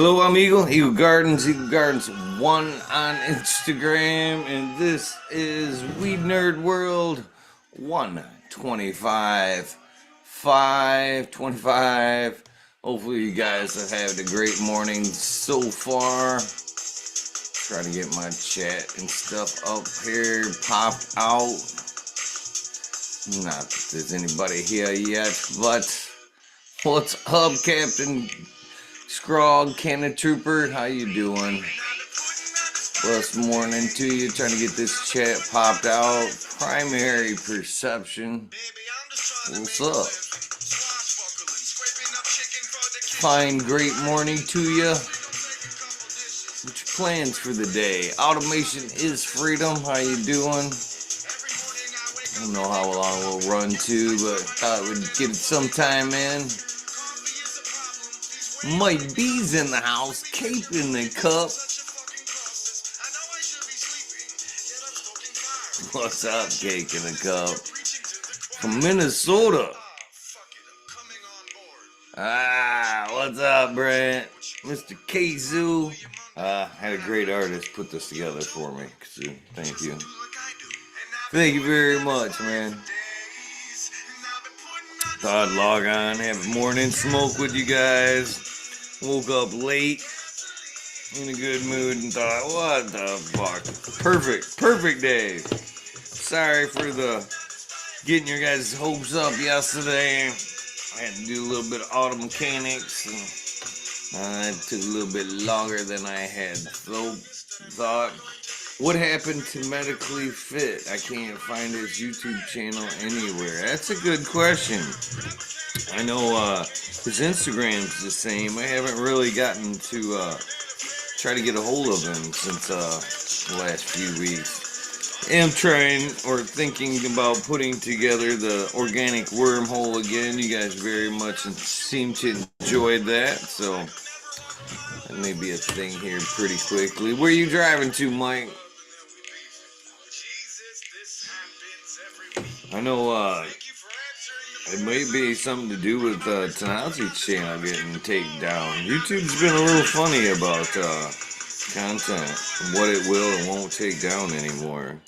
Hello, I'm Eagle Gardens 1 on Instagram, and this is WEedNerWorld 125 525. Hopefully you guys have had a great morning so far. Trying to get my chat and stuff up here, popped out. Not that there's anybody here yet, but what's up, Captain Scrog, Cannon Trooper? How you doing? Blessed morning to you. Trying to get this chat popped out. Primary perception. What's up? Fine, great morning to you. What's your plans for the day? Automation is freedom. How you doing? I don't know how long we'll run to, but thought we'd get some time in. Mike B's in the house, Cape in the cup. What's up, Cake in the cup? From Minnesota. What's up, Brent? Mr. Kazoo. Had a great artist put this together for me. Thank you. Thank you very much, man. Thought I'd log on, have a morning smoke with you guys. Woke up late, in a good mood, and thought, what the fuck? Perfect day. Sorry for the getting your guys' hopes up yesterday. I had to do a little bit of auto mechanics, and it took a little bit longer than I had thought. What happened to Medically Fit? I can't find his YouTube channel anywhere. That's a good question. I know his Instagram's the same. I haven't really gotten to try to get a hold of him since the last few weeks. I'm trying or thinking about putting together the organic wormhole again. You guys very much seem to enjoy that, so that may be a thing here pretty quickly. Where are you driving to, Mike? I know it may be something to do with Tanazi's channel getting taken down. YouTube's been a little funny about content, what it will and won't take down anymore.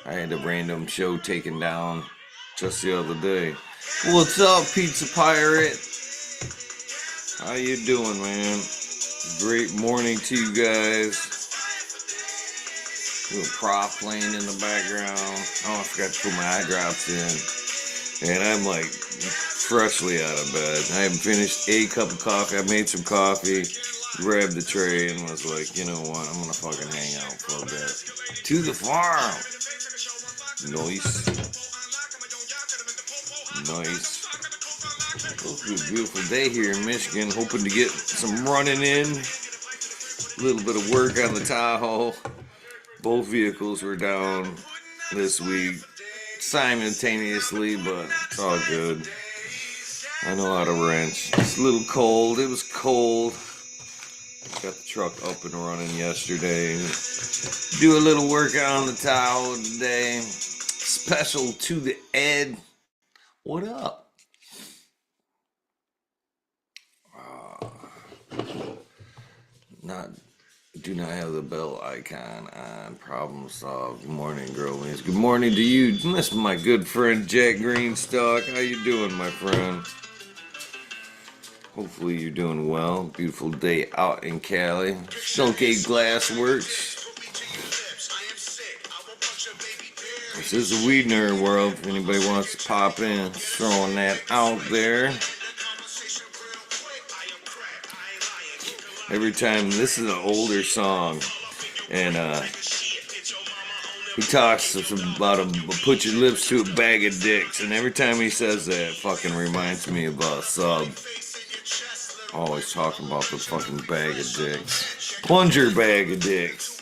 I had a random show taken down just the other day. What's up, Pizza Pirate? How you doing, man? Great morning to you guys. Little prop playing in the background. Oh, I forgot to put my eye drops in. And I'm like freshly out of bed. I haven't finished a cup of coffee. I made some coffee, grabbed the tray, and was like, you know what? I'm gonna fucking hang out for a bit. To the farm. Nice. It's a beautiful day here in Michigan. Hoping to get some running in. A little bit of work on the Tahoe. Both vehicles were down this week simultaneously, but it's all good. I know how to wrench. It's a little cold. It was cold. Got the truck up and running yesterday. Do a little work on the Tahoe today. Special to the Ed. What up? Do not have the bell icon on. Problem solved. Good morning, Growlings. Good morning to you. This is my good friend Jack Greenstock. How you doing, my friend? Hopefully you're doing well. Beautiful day out in Cali. Stunky Glass Works. This is the WEedNerWorld. If anybody wants to pop in, throwing that out there. Every time, this is an older song, and he talks about put your lips to a bag of dicks, and every time he says that, it fucking reminds me of Sub. Always talking about the fucking bag of dicks. Plunger bag of dicks.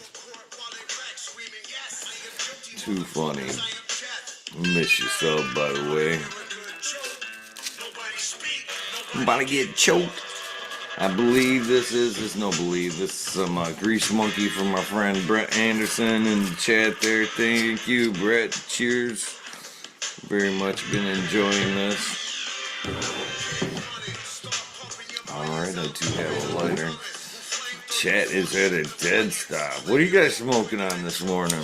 Too funny. Miss you, Sub, by the way. I'm about to get choked. I believe this is some Grease Monkey from my friend Brett Anderson in the chat there. Thank you, Brett. Cheers. Very much been enjoying this. Alright, I do have a lighter. Chat is at a dead stop. What are you guys smoking on this morning?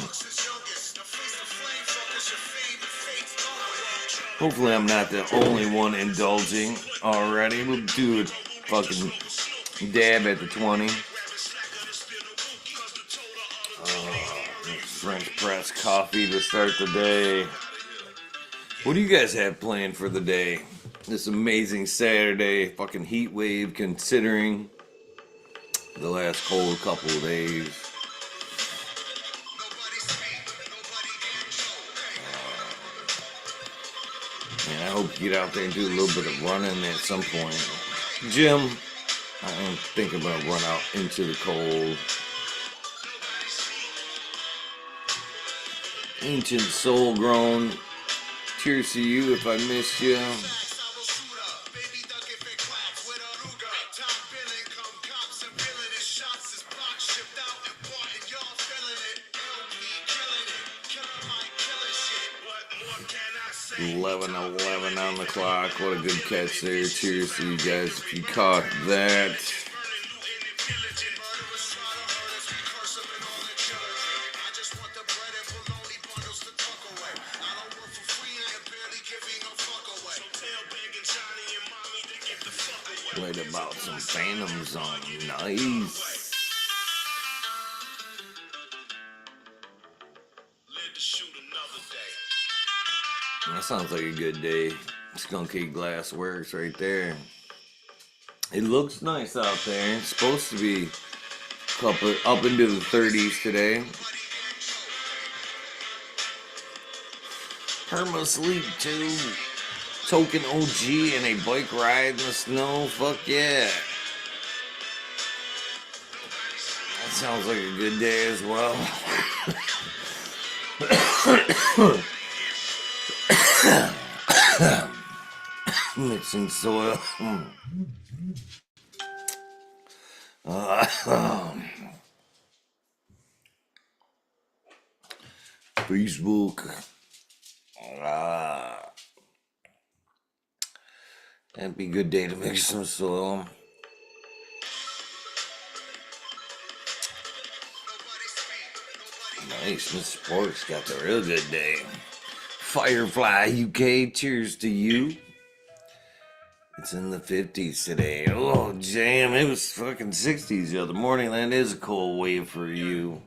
Hopefully I'm not the only one indulging already. We'll do a fucking dab at the 20. French press coffee to start the day. What do you guys have planned for the day? This amazing Saturday, fucking heat wave considering the last cold couple of days. Man, I hope you get out there and do a little bit of running at some point. Gym, I don't think I'm gonna run out into the cold. Ancient soul grown. Cheers to you if I missed you. Eleven on the clock. What a good catch there. Cheers to you guys if you caught that. Played about some Phantoms on. Nice. That sounds like a good day. Skunky Glass Works right there. It looks nice out there. It's supposed to be up into the 30s today. Perma Sleep 2. Token OG and a bike ride in the snow. Fuck yeah. That sounds like a good day as well. Mixing soil. Facebook. That'd be a good day to mix some soil. Nice, Mr. Spork's got the real good day. Firefly UK, cheers to you. It's in the 50s today. Oh, jam, it was fucking 60s the other morning. That is a cold wave for you.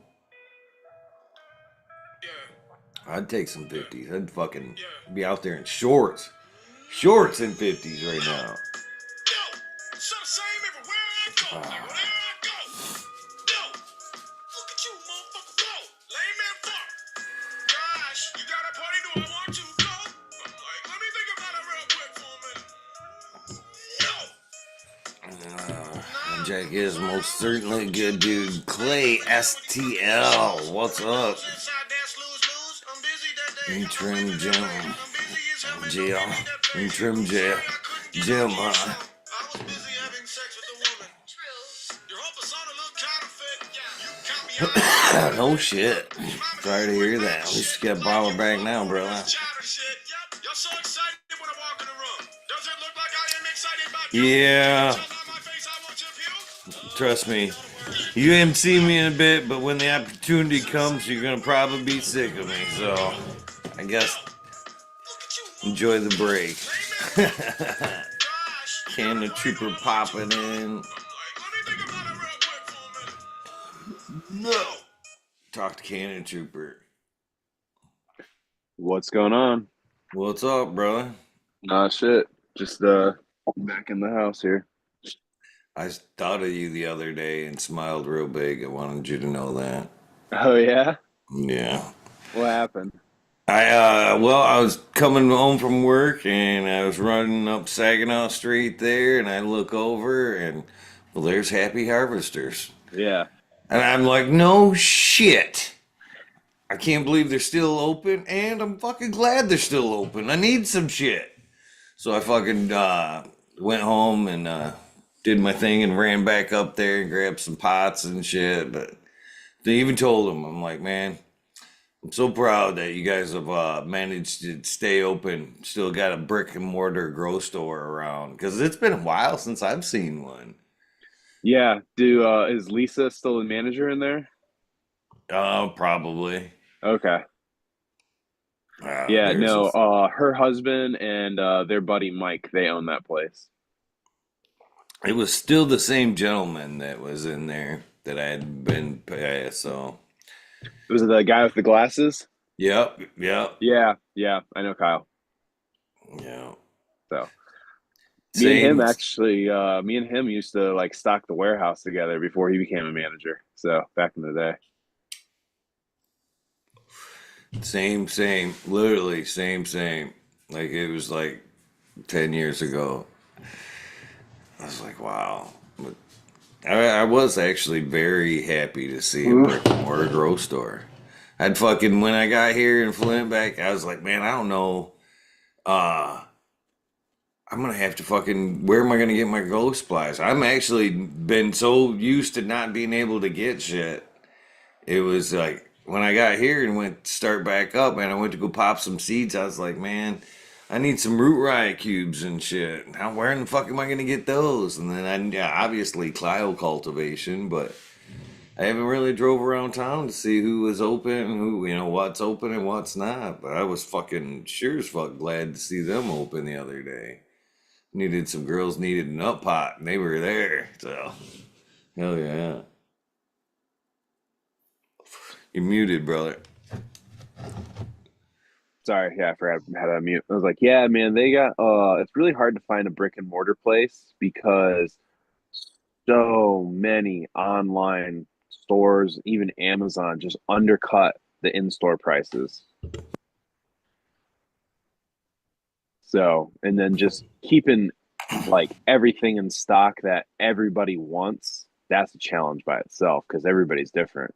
I'd take some 50s. I'd fucking be out there in shorts. Shorts in 50s right now. Jack is most certainly a good dude. Clay STL, what's up? Trim Jim. Jail. Trim jail. Jim, no shit. Sorry to hear that. At least you got a bottle back now, brother. Yeah. Trust me. You haven't seen me in a bit, but when the opportunity comes, you're gonna probably be sick of me. So, I guess enjoy the break. Canna Trooper popping in. No. Talk to Canna Trooper. What's going on? What's up, brother? Nah, shit. Just back in the house here. I thought of you the other day and smiled real big. I wanted you to know that. Oh yeah? Yeah. What happened? I was coming home from work and I was running up Saginaw Street there and I look over and well, there's Happy Harvesters. Yeah. And I'm like, no shit. I can't believe they're still open and I'm fucking glad they're still open. I need some shit. So I fucking went home and did my thing and ran back up there and grabbed some pots and shit. But they even told them, I'm like, man, I'm so proud that you guys have managed to stay open. Still got a brick and mortar grocery store around because it's been a while since I've seen one. Yeah. Is Lisa still the manager in there? Probably. Okay. Yeah, There's a. no, her husband and their buddy Mike, they own that place. It was still the same gentleman that was in there that I had been past. So, Was it the guy with the glasses? yep, yep, Yeah, yeah, I know Kyle. yeah. So Same, me and him used to like stock the warehouse together before he became a manager. So back in the day. same. Literally, same. Like it was like 10 years ago. I was like, wow. But I was actually very happy to see a brick and mortar grocery store. I'd fucking when I got here in Flint back, I was like, man, I don't know. Uh, I'm gonna have to fucking. Where am I gonna get my glow supplies? I'm actually been so used to not being able to get shit. It was like when I got here and went to start back up, and I went to go pop some seeds. I was like, man, I need some root riot cubes and shit. How where in the fuck am I gonna get those? And then yeah, obviously clio cultivation, but I haven't really drove around town to see who was open and who what's open and what's not. But I was fucking sure as fuck glad to see them open the other day. Needed some girls needed an up pot, and they were there. So hell yeah. You're muted, brother. Sorry, yeah, I forgot how to mute. I was like, yeah, man, they got it's really hard to find a brick and mortar place because so many online stores, even Amazon, just undercut the in-store prices. So, and then just keeping like everything in stock that everybody wants, that's a challenge by itself because everybody's different.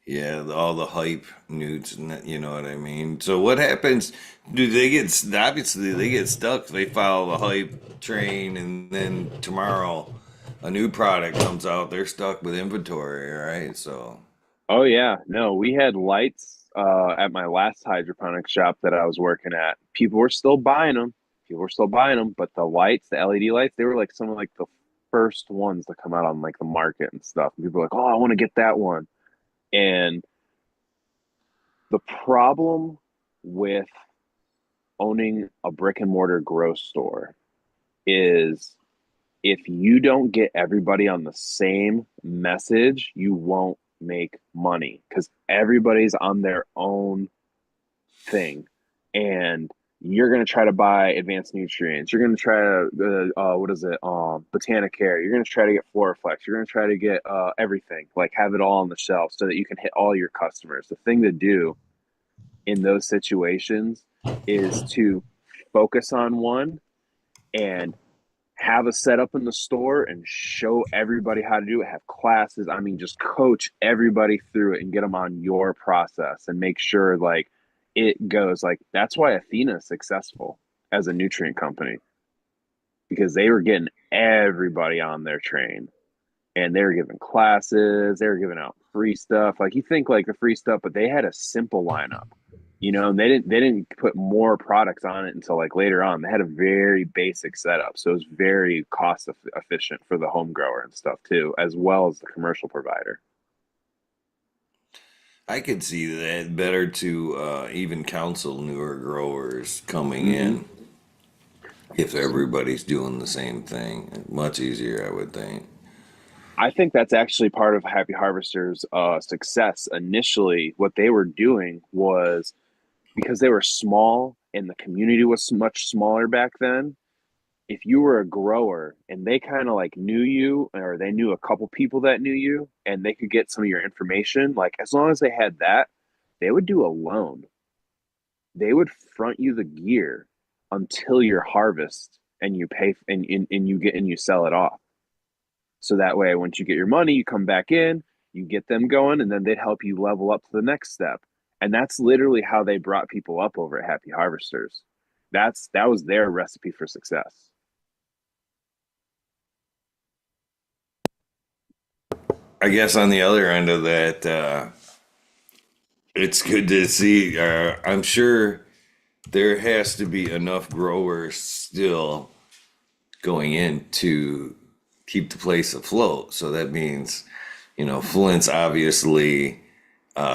Yeah, all the hype nudes, and you know what I mean. So what happens? Do they get obviously they get stuck? They follow the hype train, and then tomorrow a new product comes out. They're stuck with inventory, right? So Oh yeah, no, we had lights at my last hydroponic shop that I was working at. People were still buying them. People were still buying them, but the lights, the LED lights, they were like some of like the first ones to come out on like the market and stuff. And people were like, "Oh, I want to get that one." And the problem with owning a brick and mortar grow store is if you don't get everybody on the same message, you won't make money because everybody's on their own thing. And you're going to try to buy advanced nutrients. You're going to try to, what is it? Botanicare. You're going to try to get Floraflex. You're going to try to get everything, like have it all on the shelf so that you can hit all your customers. The thing to do in those situations is to focus on one and have a setup in the store and show everybody how to do it, have classes. I mean, just coach everybody through it and get them on your process and make sure like it goes like that's why Athena is successful as a nutrient company because they were getting everybody on their train and they were giving classes, they were giving out free stuff. Like you think like the free stuff, but they had a simple lineup, and they didn't put more products on it until like later on. They had a very basic setup, so it was very cost efficient for the home grower and stuff too, as well as the commercial provider. I could see that better to even counsel newer growers coming Mm-hmm. in if everybody's doing the same thing. Much easier, I would think. I think that's actually part of Happy Harvester's success. Initially, what they were doing was because they were small and the community was much smaller back then. If you were a grower and they kind of like knew you or they knew a couple people that knew you and they could get some of your information, like as long as they had that, they would do a loan. They would front you the gear until your harvest and you pay and you get and you sell it off. So that way, once you get your money, you come back in, you get them going, and then they'd help you level up to the next step. And that's literally how they brought people up over at Happy Harvesters. That was their recipe for success. I guess on the other end of that, it's good to see. I'm sure there has to be enough growers still going into keep the place afloat. So that means, Flint's obviously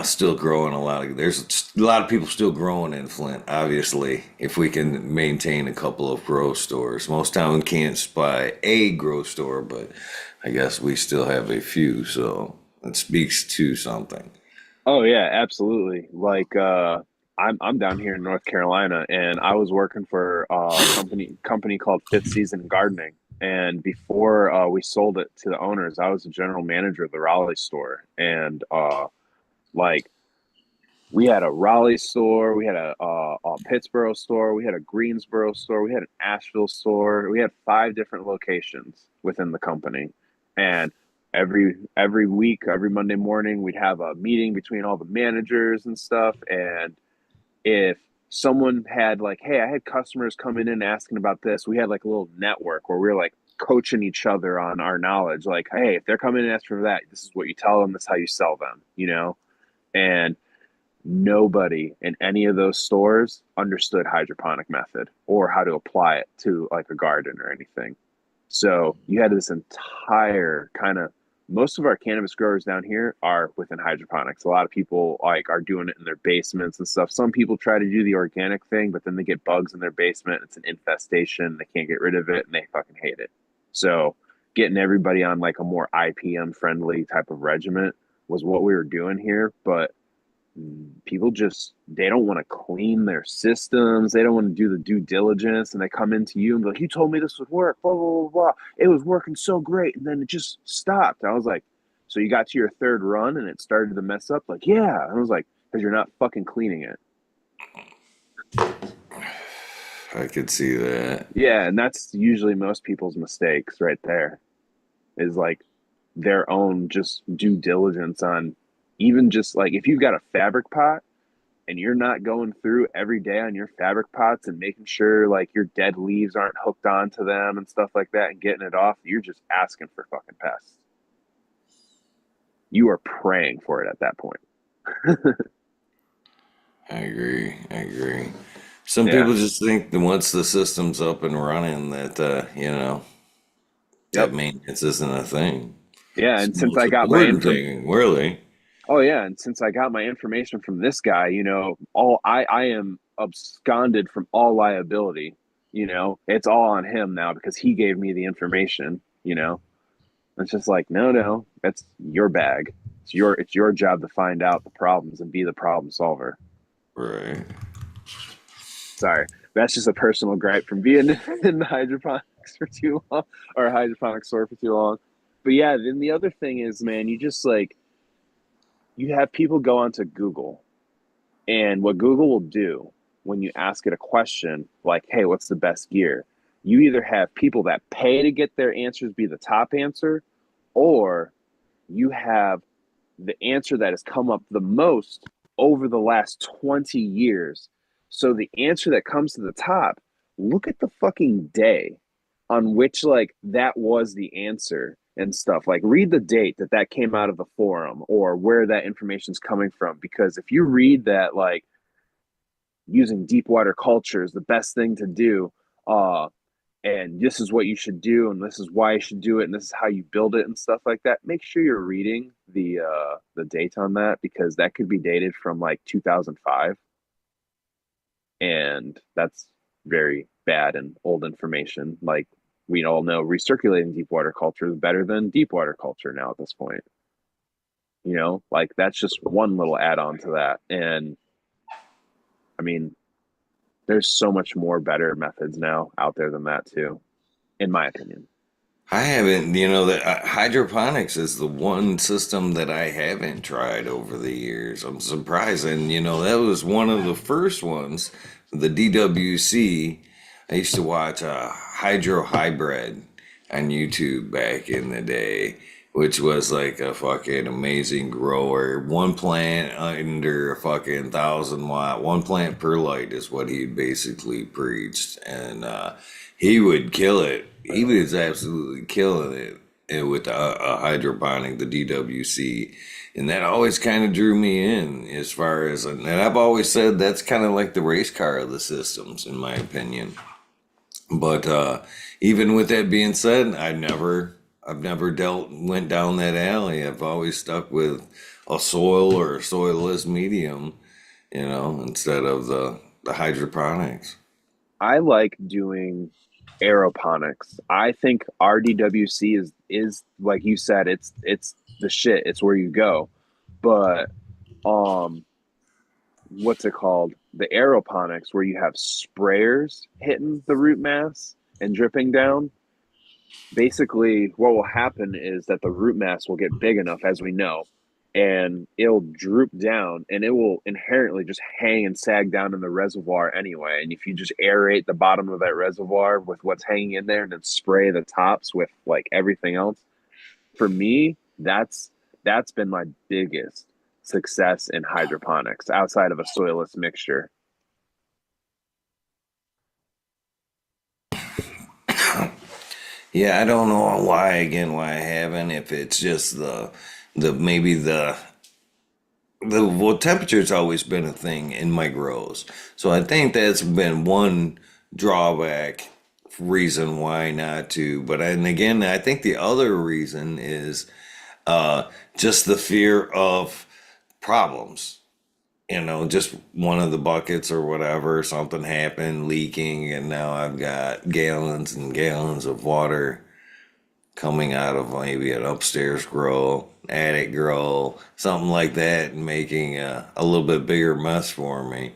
still growing a lot. There's a lot of people still growing in Flint. Obviously, if we can maintain a couple of grow stores, most time we can't spy a grow store, but I guess we still have a few. So it speaks to something. Oh yeah, absolutely. Like I'm down here in North Carolina and I was working for a company called Fifth Season Gardening. And before we sold it to the owners, I was the general manager of the Raleigh store. And like we had a Raleigh store, we had a Pittsburgh store, we had a Greensboro store, we had an Asheville store. We had 5 different locations within the company, and every week, every Monday morning, we'd have a meeting between all the managers and stuff. And if someone had like, hey, I had customers coming in asking about this, we had like a little network where we were like coaching each other on our knowledge. Like, hey, if they're coming in asking for that, this is what you tell them. This is how you sell them. And nobody in any of those stores understood hydroponic method or how to apply it to like a garden or anything. So you had this entire kind of, most of our cannabis growers down here are within hydroponics. A lot of people like are doing it in their basements and stuff. Some people try to do the organic thing, but then they get bugs in their basement. It's an infestation. They can't get rid of it and they fucking hate it. So getting everybody on like a more IPM friendly type of regiment was what we were doing here. But people just, they don't want to clean their systems, they don't want to do the due diligence, and they come into you and be like, you told me this would work, blah blah blah blah, it was working so great, and then it just stopped. I was like, so you got to your 3rd run and it started to mess up? Like, yeah. And I was like, because you're not fucking cleaning it. I could see that. Yeah, and that's usually most people's mistakes right there, is like their own just due diligence on, even just like if you've got a fabric pot and you're not going through every day on your fabric pots and making sure like your dead leaves aren't hooked onto them and stuff like that and getting it off, you're just asking for fucking pests. You are praying for it at that point. I agree. Some Yeah. people just think that once the system's up and running, that Yep. that maintenance isn't a thing. Yeah, It's and the since I most got my important thing, really. oh yeah, and since I got my information from this guy, all I am absconded from all liability. It's all on him now because he gave me the information. It's just like, no, that's your bag. It's your job to find out the problems and be the problem solver. Right. Sorry, that's just a personal gripe from being in the hydroponics for too long, or hydroponic store for too long. But yeah, then the other thing is, man, you just like, you have people go onto Google, and what Google will do when you ask it a question like, hey, what's the best gear? You either have people that pay to get their answers be the top answer, or you have the answer that has come up the most over the last 20 years. So the answer that comes to the top, look at the fucking day on which like that was the answer and stuff. Like, read the date that came out of the forum or where that information is coming from. Because if you read that, like, using deep water culture is the best thing to do, and this is what you should do, and this is why you should do it, and this is how you build it and stuff like that, make sure you're reading the date on that, because that could be dated from like 2005, and that's very bad and old information. Like, we all know recirculating deep water culture is better than deep water culture now at this point. Like, that's just one little add-on to that. And I mean, there's so much more better methods now out there than that too, in my opinion. I haven't, that hydroponics is the one system that I haven't tried over the years. I'm surprised. And, that was one of the first ones, the DWC. I used to watch Hydro Hybrid on YouTube back in the day, which was like a fucking amazing grower. One plant under a fucking 1,000 watt, one plant per light is what he basically preached. And he would kill it. He was absolutely killing it with a hydroponic, the DWC. And that always kind of drew me in as far as, and I've always said that's kind of like the race car of the systems, in my opinion. But even with that being said, I never I've never went down that alley. I've always stuck with a soil or a soilless medium, instead of the hydroponics. I like doing aeroponics. I think RDWC is like you said, it's the shit. It's where you go. But um what's it called? The aeroponics where you have sprayers hitting the root mass and dripping down. Basically, what will happen is that the root mass will get big enough, as we know, and it'll droop down and it will inherently just hang and sag down in the reservoir anyway. And if you just aerate the bottom of that reservoir with what's hanging in there and then spray the tops with like everything else, for me, that's been my biggest success in hydroponics outside of a soilless mixture. Yeah, I don't know why I haven't. If it's just the maybe the well, temperature's always been a thing in my grows, so I think that's been one drawback reason why not to. But and again, I think the other reason is just the fear of problems. Just one of the buckets or whatever, something happened, leaking, and now I've got gallons and gallons of water coming out of maybe an upstairs grow, attic grow, something like that, and making a little bit bigger mess for me.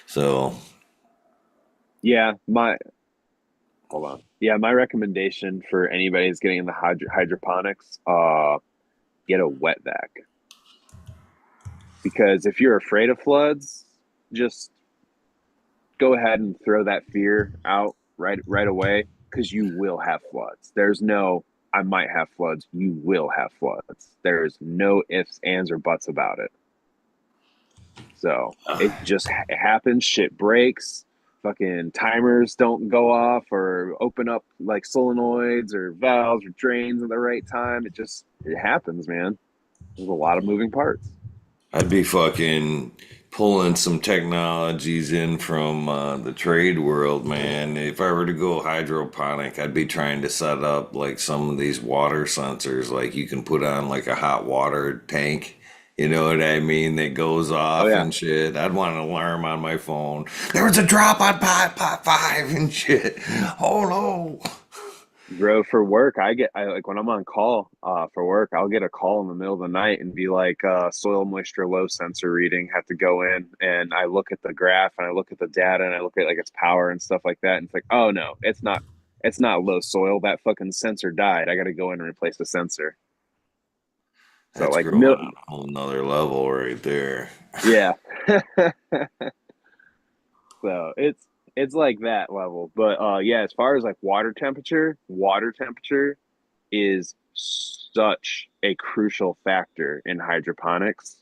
So, Yeah, my hold on. Yeah, my recommendation for anybody who's getting in the hydroponics, get a wet vac. Because if you're afraid of floods, just go ahead and throw that fear out right away because you will have floods. There's no I might have floods. You will have floods. There's no ifs, ands, or buts about it. So it just it happens. Shit breaks. Fucking timers don't go off or open up like solenoids or valves or drains at the right time. It happens, man. There's a lot of moving parts. I'd be fucking pulling some technologies in from the trade world, man. If I were to go hydroponic, I'd be trying to set up like some of these water sensors, like you can put on like a hot water tank. You know what I mean? That goes Oh off yeah, and shit. I'd want an alarm on my phone. There was a drop on pot five and shit. Oh no. bro. For work, I like when I'm on call for work, I'll get a call in the middle of the night and be like soil moisture low sensor reading. Have to go in and I look at the graph and I look at the data and I look at like its power and stuff like that. And it's like, oh no, it's not low soil. That fucking sensor died. I got to go in and replace the sensor. So That's like growing on a whole nother level right there. yeah. So it's like that level. But yeah, as far as like water temperature is such a crucial factor in hydroponics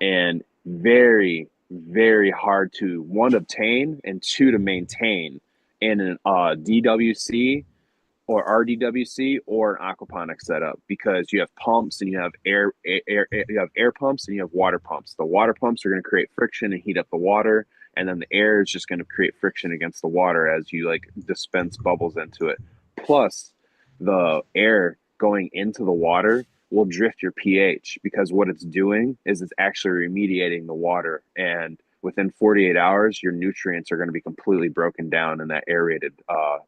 and very, very hard to one obtain and two to maintain in an DWC or RDWC or an aquaponic setup because you have pumps and you have you have air pumps and you have water pumps. The water pumps are going to create friction and heat up the water, and then the air is just going to create friction against the water as you like dispense bubbles into it. Plus, the air going into the water will drift your pH because what it's doing is it's actually remediating the water and within 48 hours your nutrients are going to be completely broken down in that aerated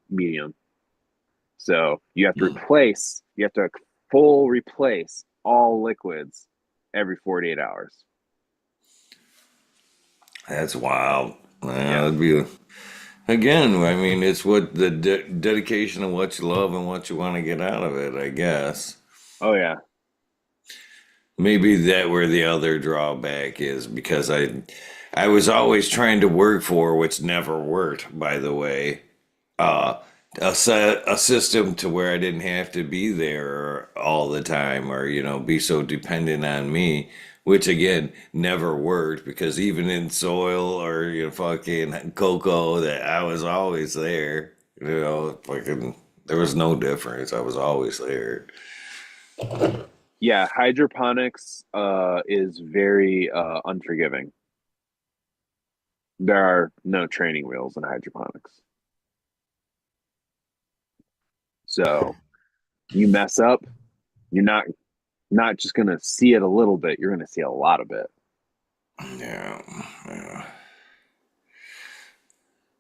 medium. So you have to full replace all liquids every 48 hours. That's wild. Yeah. It'd be again. I mean, it's what the dedication of what you love and what you want to get out of it. I guess Oh, yeah. maybe that where the other drawback is because I was always trying to work for, which never worked. By the way, uh, a system to where I didn't have to be there all the time or be so dependent on me, which again never worked because even in soil or fucking cocoa that I was always there. Fucking there was no difference. I was always there. Yeah. Hydroponics is very unforgiving. There are no training wheels in hydroponics. So You mess up, you're not just gonna see it a little bit, you're gonna see a lot of it. Yeah, yeah.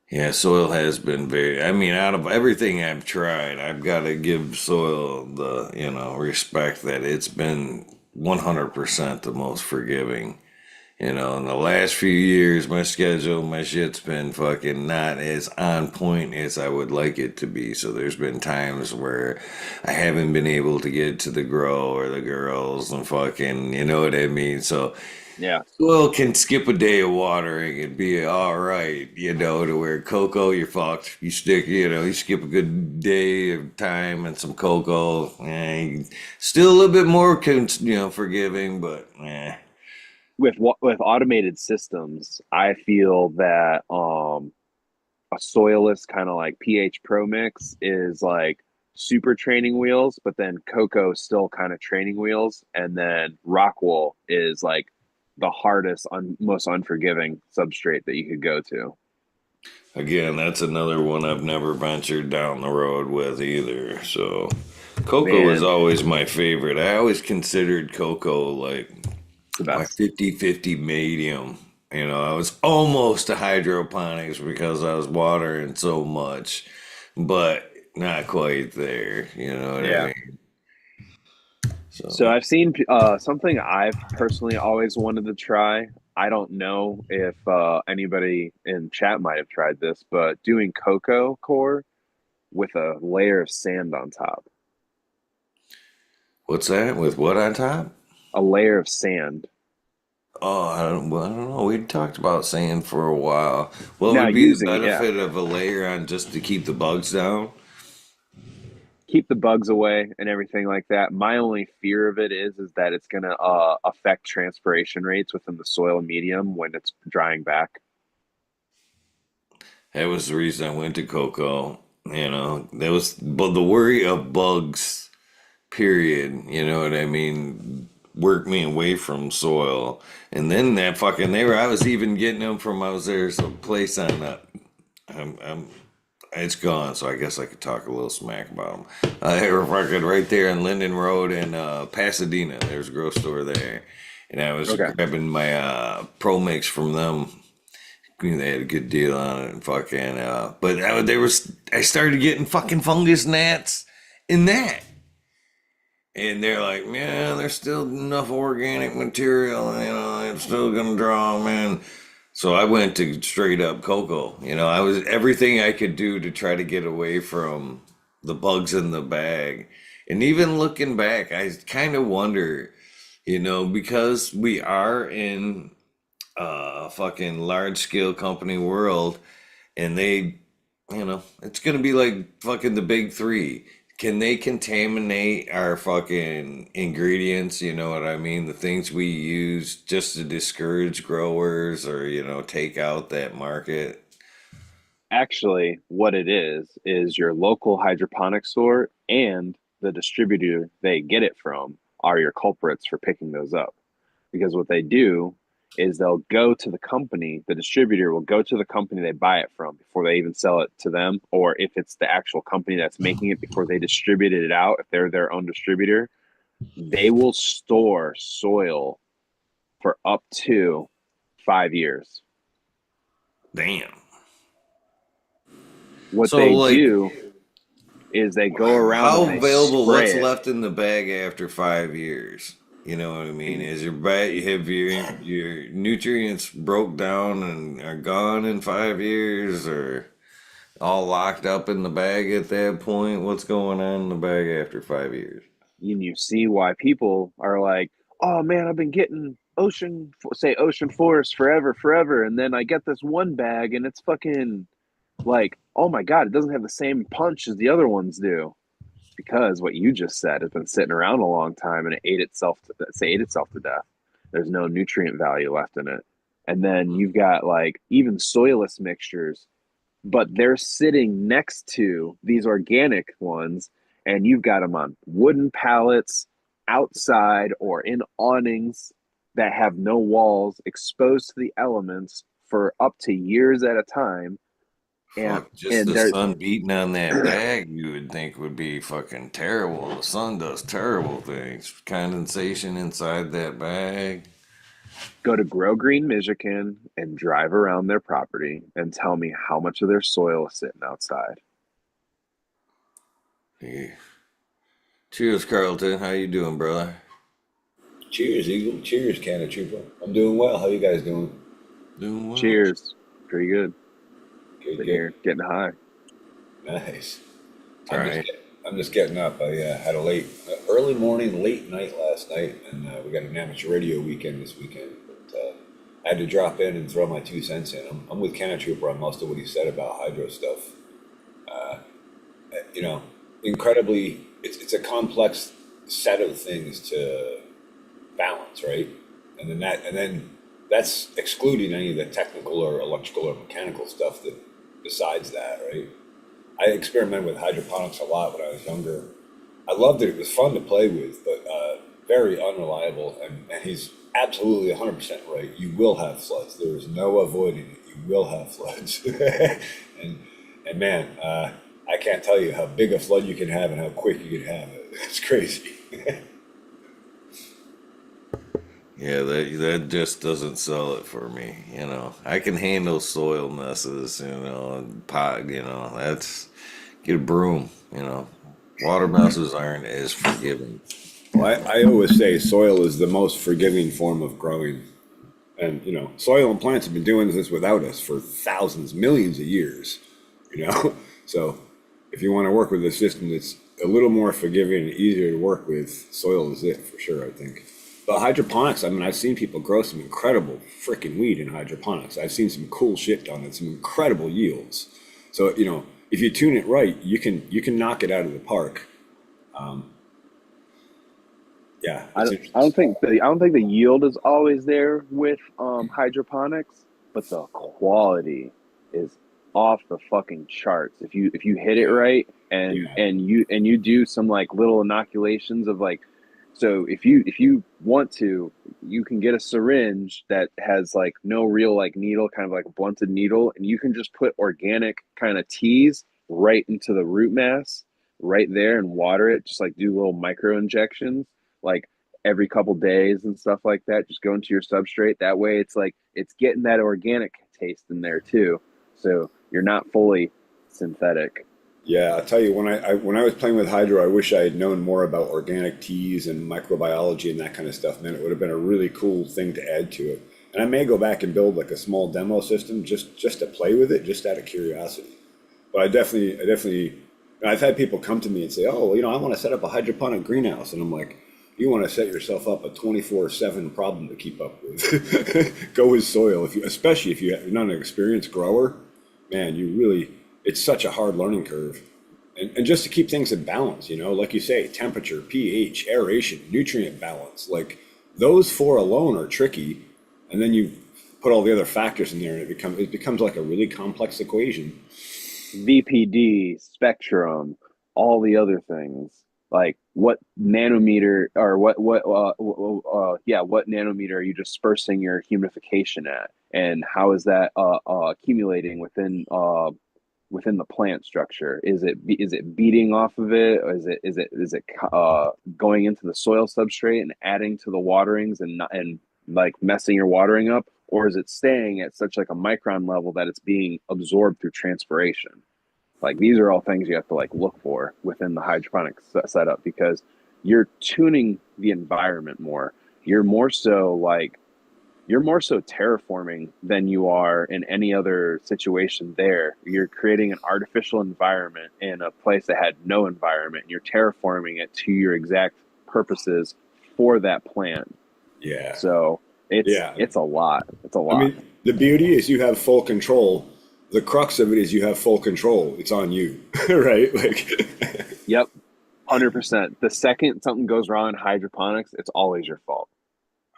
Yeah, soil has been very, I mean, out of everything I've tried, I've got to give soil the, respect that it's been 100% the most forgiving. In the last few years, my schedule, my shit's been fucking not as on point as I would like it to be. So there's been times where I haven't been able to get to the grow or the girls and fucking, you know what I mean? So Yeah. soil can skip a day of watering and be all right, to where cocoa, you're fucked. You stick, you skip a good day of time and some cocoa. Still a little bit more, forgiving, but With automated systems, I feel that a soilless kind of like pH Pro mix is like super training wheels, but then cocoa still kind of training wheels, and then rock wool is like the hardest, most unforgiving substrate that you could go to. again, that's another one I've never ventured down the road with either. So, cocoa is Man, always my favorite. I always considered cocoa like the my best. 50-50 medium. I was almost to hydroponics because I was watering so much, but not quite there. You know what I Yeah. mean? So So, I've seen something I've personally always wanted to try. I don't know if anybody in chat might have tried this, but doing cocoa core with a layer of sand on top. what's that? With what on top? A layer of sand. Oh, I don't know. We talked about sand for a while. What Now would be the using, yeah, benefit of a layer on just to keep the bugs down? keep the bugs away and everything like that. My only fear of it is that it's going to affect transpiration rates within the soil medium when it's drying back. That was the reason I went to cocoa. That was but the worry of bugs, period. You know what I mean? Worked me away from soil. And then that fucking I was even getting them from, I was there, some place on I'm it's gone, so I guess I could talk a little smack about them. They were fucking right there on Linden Road in Pasadena. There's a grocery store there. And I was Okay. grabbing my Pro Mix from them. They had a good deal on it and fucking but I started getting fucking fungus gnats in that. And they're like, yeah, there's still enough organic material, it's still gonna draw them in. So I went to straight up cocoa. I was everything I could do to try to get away from the bugs in the bag. And even looking back, I kind of wonder, because we are in a fucking large scale company world and it's gonna be like fucking the big three. Can they contaminate our fucking ingredients? You know what I mean? The things we use just to discourage growers or, take out that market. Actually, what it is your local hydroponic store and the distributor they get it from are your culprits for picking those up. Because what they do is they'll go to the company, the distributor will go to the company they buy it from before they even sell it to them, or if it's the actual company that's making it before they distributed it out, if they're their own distributor, they will store soil for up to 5 years. Damn. What So, they like, do is they go around how and they available? What's spray it. left in the bag after 5 years? You know what I mean? Is your bag have your nutrients broke down and are gone in 5 years, or all locked up in the bag at that point? What's going on in the bag after 5 years? And you see why people are like, "Oh man, I've been getting ocean forest forever," and then I get this one bag and it's fucking like, "Oh my god, it doesn't have the same punch as the other ones do." It's because what you just said has been sitting around a long time and it ate itself to death. There's no nutrient value left in it. And then you've got like even soilless mixtures, but they're sitting next to these organic ones, and you've got them on wooden pallets outside or in awnings that have no walls, exposed to the elements for up to years at a time. and Fuck, just and the there sun beating on that bag, you would think would be fucking terrible. The sun does terrible things. Condensation inside that bag. go to Grow Green, Michigan, and drive around their property and tell me how much of their soil is sitting outside. Yeah. Cheers, Carlton. How you doing, brother? Cheers, Eagle. Cheers, Canna Trooper. I'm doing well. How you guys doing? Doing well. Cheers. Pretty good. Good, Sitting good. here getting high. Nice. All right. I'm just getting up. I had a early morning, late night last night, and we got an amateur radio weekend this weekend. But I had to drop in and throw my 2 cents in. I'm with Canna Trooper on most of what he said about hydro stuff. Uh, you know, incredibly, it's a complex set of things to balance, right? And then that's excluding any of the technical or electrical or mechanical stuff that besides that, right? I experimented with hydroponics a lot when I was younger. I loved it. It was fun to play with, but very unreliable. And he's absolutely 100% right. You will have floods. There is no avoiding it. You will have floods. and man, I can't tell you how big a flood you can have and how quick you can have it. It's crazy. Yeah, that just doesn't sell it for me. I can handle soil messes. And pot. That's get a broom. Water messes aren't as forgiving. Well, I always say soil is the most forgiving form of growing. And, soil and plants have been doing this without us for thousands, millions of years, So if you want to work with a system that's a little more forgiving and easier to work with, soil is it for sure, I think. But hydroponics, I mean, I've seen people grow some incredible freaking weed in hydroponics. I've seen some cool shit done and some incredible yields. So, if you tune it right, you can knock it out of the park. Yeah, I don't think the yield is always there with hydroponics, but the quality is off the fucking charts. If you hit it right and you do some like little inoculations of like, so if you want to, you can get a syringe that has like no real like needle, kind of like a blunted needle, and you can just put organic kind of teas right into the root mass right there and water it, just like do little micro injections like every couple days and stuff like that. Just go into your substrate. That way it's like it's getting that organic taste in there too. So you're not fully synthetic. Yeah, I'll tell you, when I was playing with hydro, I wish I had known more about organic teas and microbiology and that kind of stuff. Man, it would have been a really cool thing to add to it. And I may go back and build like a small demo system just to play with it, just out of curiosity. But I've had people come to me and say, oh, I want to set up a hydroponic greenhouse. And I'm like, you want to set yourself up a 24/7 problem to keep up with. Go with soil, especially if you're not an experienced grower. Man, it's such a hard learning curve. And just to keep things in balance, like you say, temperature, pH, aeration, nutrient balance, like those four alone are tricky. And then you put all the other factors in there and it becomes like a really complex equation. VPD, spectrum, all the other things, like what nanometer or what nanometer are you dispersing your humidification at, and how is that accumulating within the plant structure? Is it beating off of it, or is it going into the soil substrate and adding to the waterings and like messing your watering up, or is it staying at such like a micron level that it's being absorbed through transpiration? Like these are all things you have to like look for within the hydroponic setup, because you're tuning the environment more. You're more so terraforming than you are in any other situation there. You're creating an artificial environment in a place that had no environment. You're terraforming it to your exact purposes for that plant. Yeah. So it's a lot. It's a lot. I mean, the beauty is you have full control. The crux of it is you have full control. It's on you, right? Like, Yep, 100%. The second something goes wrong in hydroponics, it's always your fault.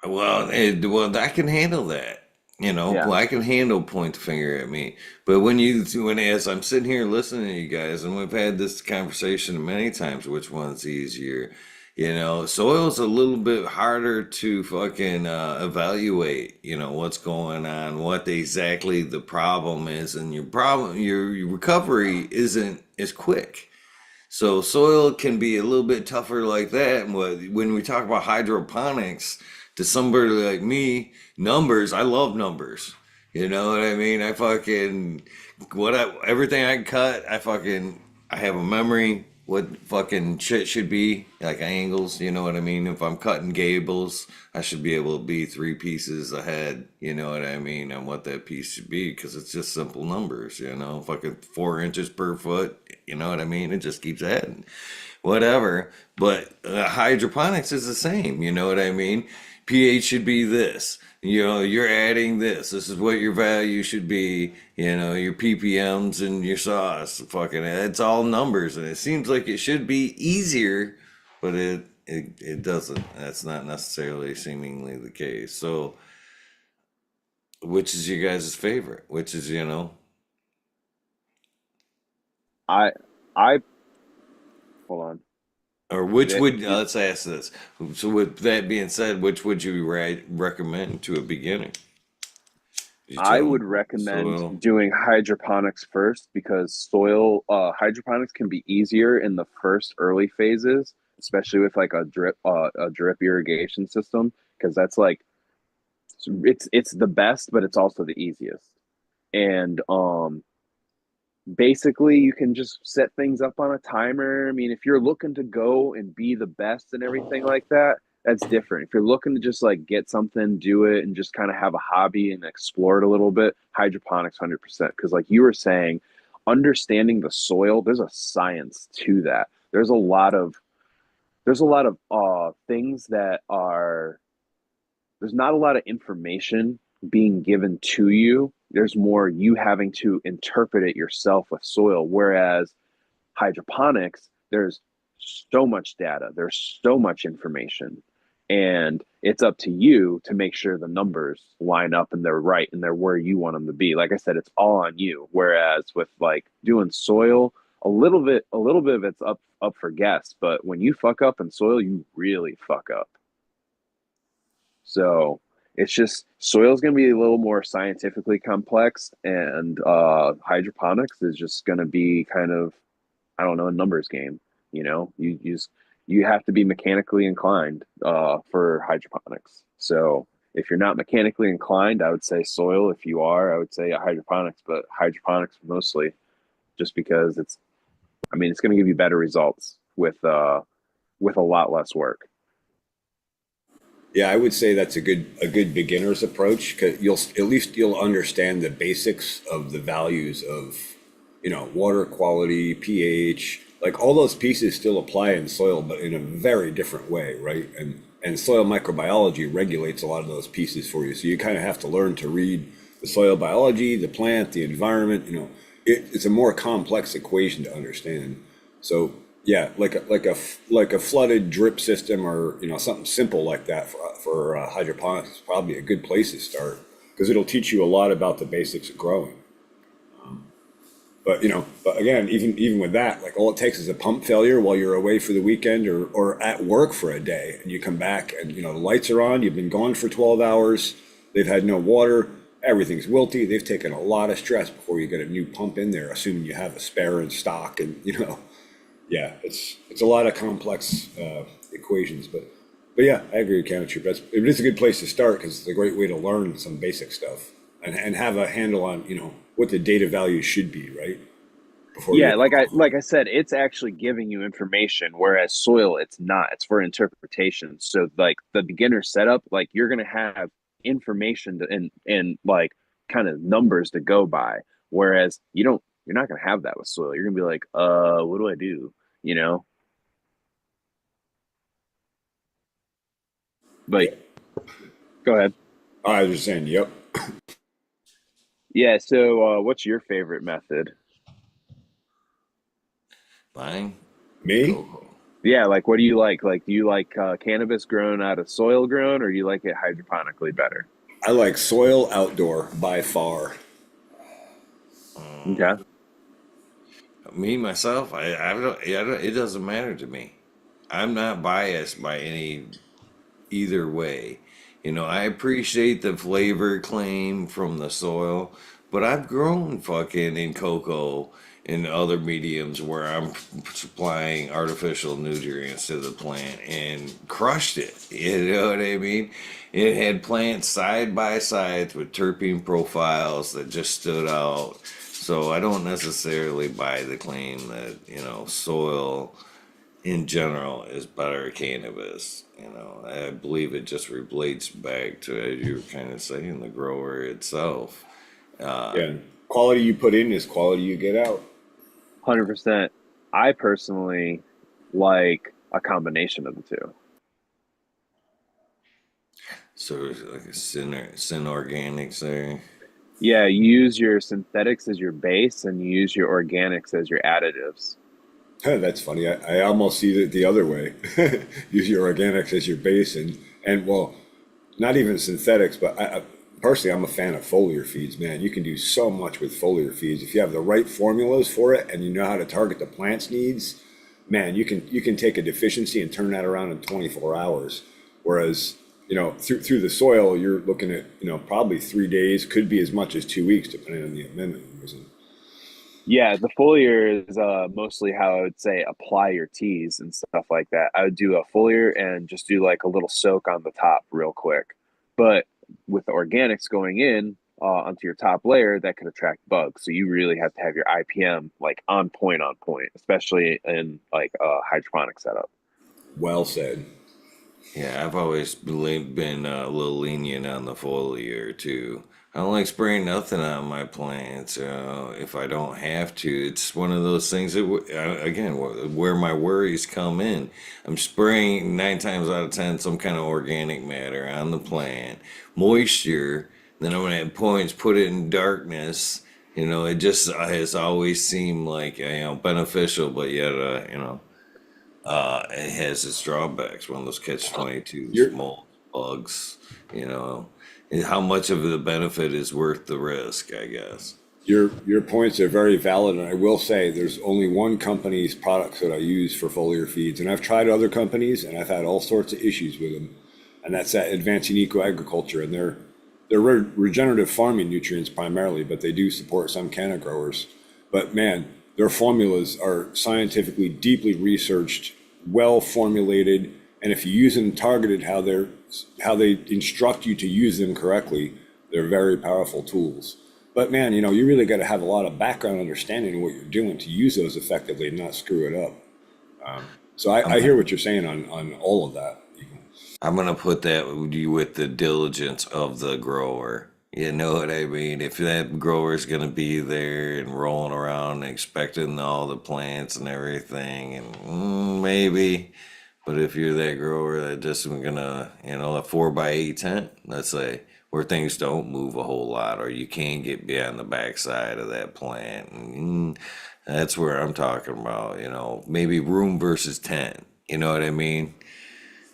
Well, I can handle that. Yeah. I can handle point the finger at me. But as I'm sitting here listening to you guys, and we've had this conversation many times, which one's easier? You know, soil's a little bit harder to fucking evaluate, what's going on, what exactly the problem is, and your recovery isn't as quick. So soil can be a little bit tougher like that. And when we talk about hydroponics, to somebody like me, numbers, I love numbers. You know what I mean? Everything I cut, I have a memory what fucking shit should be, like angles, you know what I mean? If I'm cutting gables, I should be able to be 3 pieces ahead, you know what I mean, on what that piece should be, because it's just simple numbers, fucking 4 inches per foot, you know what I mean? It just keeps adding, whatever. But hydroponics is the same, you know what I mean? pH should be this. You're adding this. This is what your value should be. Your ppms and your sauce. Fucking, it's all numbers, and it seems like it should be easier, but it doesn't. That's not necessarily seemingly the case. So, which is your guys' favorite? Which is I I hold on. or which That would let's ask this. So, with that being said, which would you recommend to a beginner? You I tell would them recommend soil. doing hydroponics first because hydroponics can be easier in the first early phases, especially with like a drip irrigation system, because that's like it's the best, but it's also the easiest. And basically you can just set things up on a timer. I mean, if you're looking to go and be the best and everything like that, that's different. If you're looking to just like get something, do it, and just kind of have a hobby and explore it a little bit, hydroponics 100%. Because like you were saying, understanding the soil, there's a science to that. There's a lot of things that are there's not a lot of information being given to you. There's more you having to interpret it yourself with soil. Whereas hydroponics, there's so much data, there's so much information, and it's up to you to make sure the numbers line up and they're right and they're where you want them to be. Like I said, it's all on you. Whereas with like doing soil, a little bit of it's up for guess, but when you fuck up in soil, you really fuck up. So it's just soil is going to be a little more scientifically complex, and hydroponics is just going to be kind of, I don't know, a numbers game. You have to be mechanically inclined for hydroponics. So if you're not mechanically inclined, I would say soil. If you are, I would say hydroponics, but hydroponics mostly, just because it's going to give you better results with a lot less work. Yeah, I would say that's a good beginner's approach because you'll understand the basics of the values of water quality, pH, like all those pieces still apply in soil, but in a very different way, right? And soil microbiology regulates a lot of those pieces for you. So you kind of have to learn to read the soil biology, the plant, the environment. It's a more complex equation to understand. So yeah, like a flooded drip system, or something simple like that for hydroponics is probably a good place to start because it'll teach you a lot about the basics of growing. But again, even with that, like all it takes is a pump failure while you're away for the weekend or at work for a day, and you come back and the lights are on. You've been gone for 12 hours. They've had no water. Everything's wilty. They've taken a lot of stress before you get a new pump in there, assuming you have a spare in stock. And yeah, it's a lot of complex equations, but yeah, I agree with Canada. It is a good place to start because it's a great way to learn some basic stuff and have a handle on what the data values should be, right? Before you Yeah, like I said, it's actually giving you information, whereas soil, it's not. It's for interpretation. So like the beginner setup, like you're gonna have information and like kind of numbers to go by. Whereas you're not gonna have that with soil. You're gonna be like, what do I do? You know? yeah. But go ahead. I was just saying, yep. Yeah, so what's your favorite method? Fine. Me, Coco. Yeah, like what do you like? Like, do you like cannabis grown out of soil grown, or do you like it hydroponically better? I like soil outdoor by far. Okay. Me myself, I don't. Yeah, it doesn't matter to me. I'm not biased by any either way. I appreciate the flavor claim from the soil, but I've grown fucking in cocoa and other mediums where I'm supplying artificial nutrients to the plant and crushed it. You know what I mean? It had plants side by side with terpene profiles that just stood out. So I don't necessarily buy the claim that, soil in general is better cannabis. I believe it just relates back to, as you were kind of saying, the grower itself. Yeah, quality you put in is quality you get out. 100%. I personally like a combination of the two. So it's like a syn organics there. Yeah, use your synthetics as your base and use your organics as your additives. That's funny. I almost see it the other way. Use your organics as your base, and well, not even synthetics, but personally, I'm a fan of foliar feeds. Man, you can do so much with foliar feeds if you have the right formulas for it, and you know how to target the plant's needs. Man, you can take a deficiency and turn that around in 24 hours. Whereas, through the soil, you're looking at probably 3 days, could be as much as 2 weeks, depending on the amendment you're using. Yeah, the foliar is mostly how I would say apply your teas and stuff like that. I would do a foliar and just do like a little soak on the top real quick. But with the organics going in onto your top layer, that could attract bugs. So you really have to have your IPM like on point, especially in like a hydroponic setup. Well said. Yeah, I've always been a little lenient on the foliar too. I don't like spraying nothing on my plants if I don't have to. It's one of those things that, again, where my worries come in. I'm spraying 9 times out of 10 some kind of organic matter on the plant, moisture. Then I'm gonna have points put it in darkness. It just has always seemed like beneficial, but yet it has its drawbacks. One of those catch 22s, You're mold, bugs, you know, and how much of the benefit is worth the risk, I guess. your points are very valid, and I will say there's only one company's products that I use for foliar feeds, and I've tried other companies, and I've had all sorts of issues with them, and that's that Advancing Eco Agriculture, and they're regenerative farming nutrients primarily, but they do support some canna growers. But man, their formulas are scientifically deeply researched, well formulated, and if you use them targeted how they instruct you to use them correctly, they're very powerful tools. But man, you really got to have a lot of background understanding of what you're doing to use those effectively and not screw it up. So I hear what you're saying on all of that. I'm gonna put that with the diligence of the grower. You know what I mean? If that grower's gonna be there and rolling around expecting all the plants and everything, and maybe, but if you're that grower that just gonna, a 4x8 tent, let's say, where things don't move a whole lot, or you can't get beyond the backside of that plant, that's where I'm talking about. Maybe room versus tent. You know what I mean?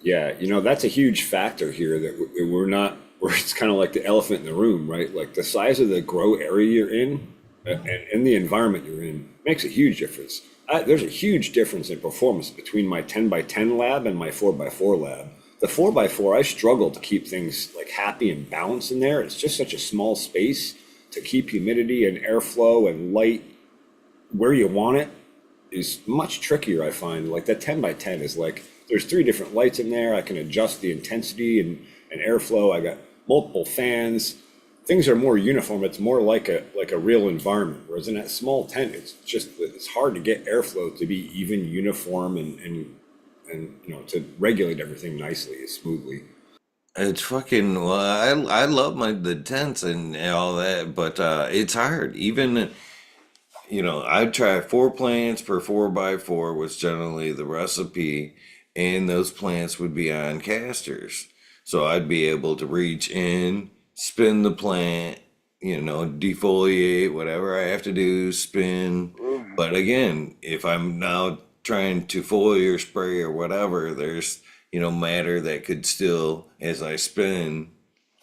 Yeah, that's a huge factor here that we're not, where it's kind of like the elephant in the room, right? Like the size of the grow area you're in and in the environment you're in makes a huge difference. There's a huge difference in performance between my 10x10 lab and my 4x4 lab. The 4x4, I struggle to keep things like happy and balanced in there. It's just such a small space to keep humidity and airflow and light where you want it is much trickier, I find. Like that 10x10 is like, there's 3 different lights in there. I can adjust the intensity and airflow. I got multiple fans. Things are more uniform. It's more like a real environment. Whereas in that small tent, it's hard to get airflow to be even uniform and to regulate everything nicely, smoothly. It's fucking well. I love the tents and all that, but it's hard. Even I'd try 4 plants per 4x4 was generally the recipe, and those plants would be on casters. So I'd be able to reach in, spin the plant, defoliate, whatever I have to do, spin. But again, if I'm now trying to foliar spray or whatever, there's, matter that could still, as I spin,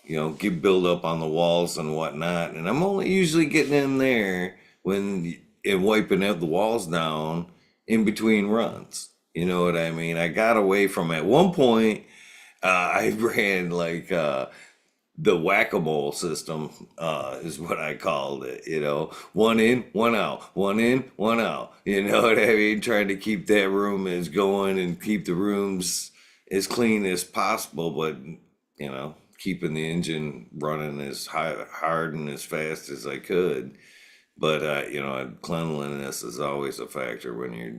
get build up on the walls and whatnot. And I'm only usually getting in there and wiping out the walls down in between runs. You know what I mean? I got away from at one point. I ran like the whack-a-mole system is what I called it. You know, one in, one out, one in, one out. You know what I mean? Trying to keep that room as going and keep the rooms as clean as possible, but you know, keeping the engine running as hard and as fast as I could. But you know, cleanliness is always a factor when you're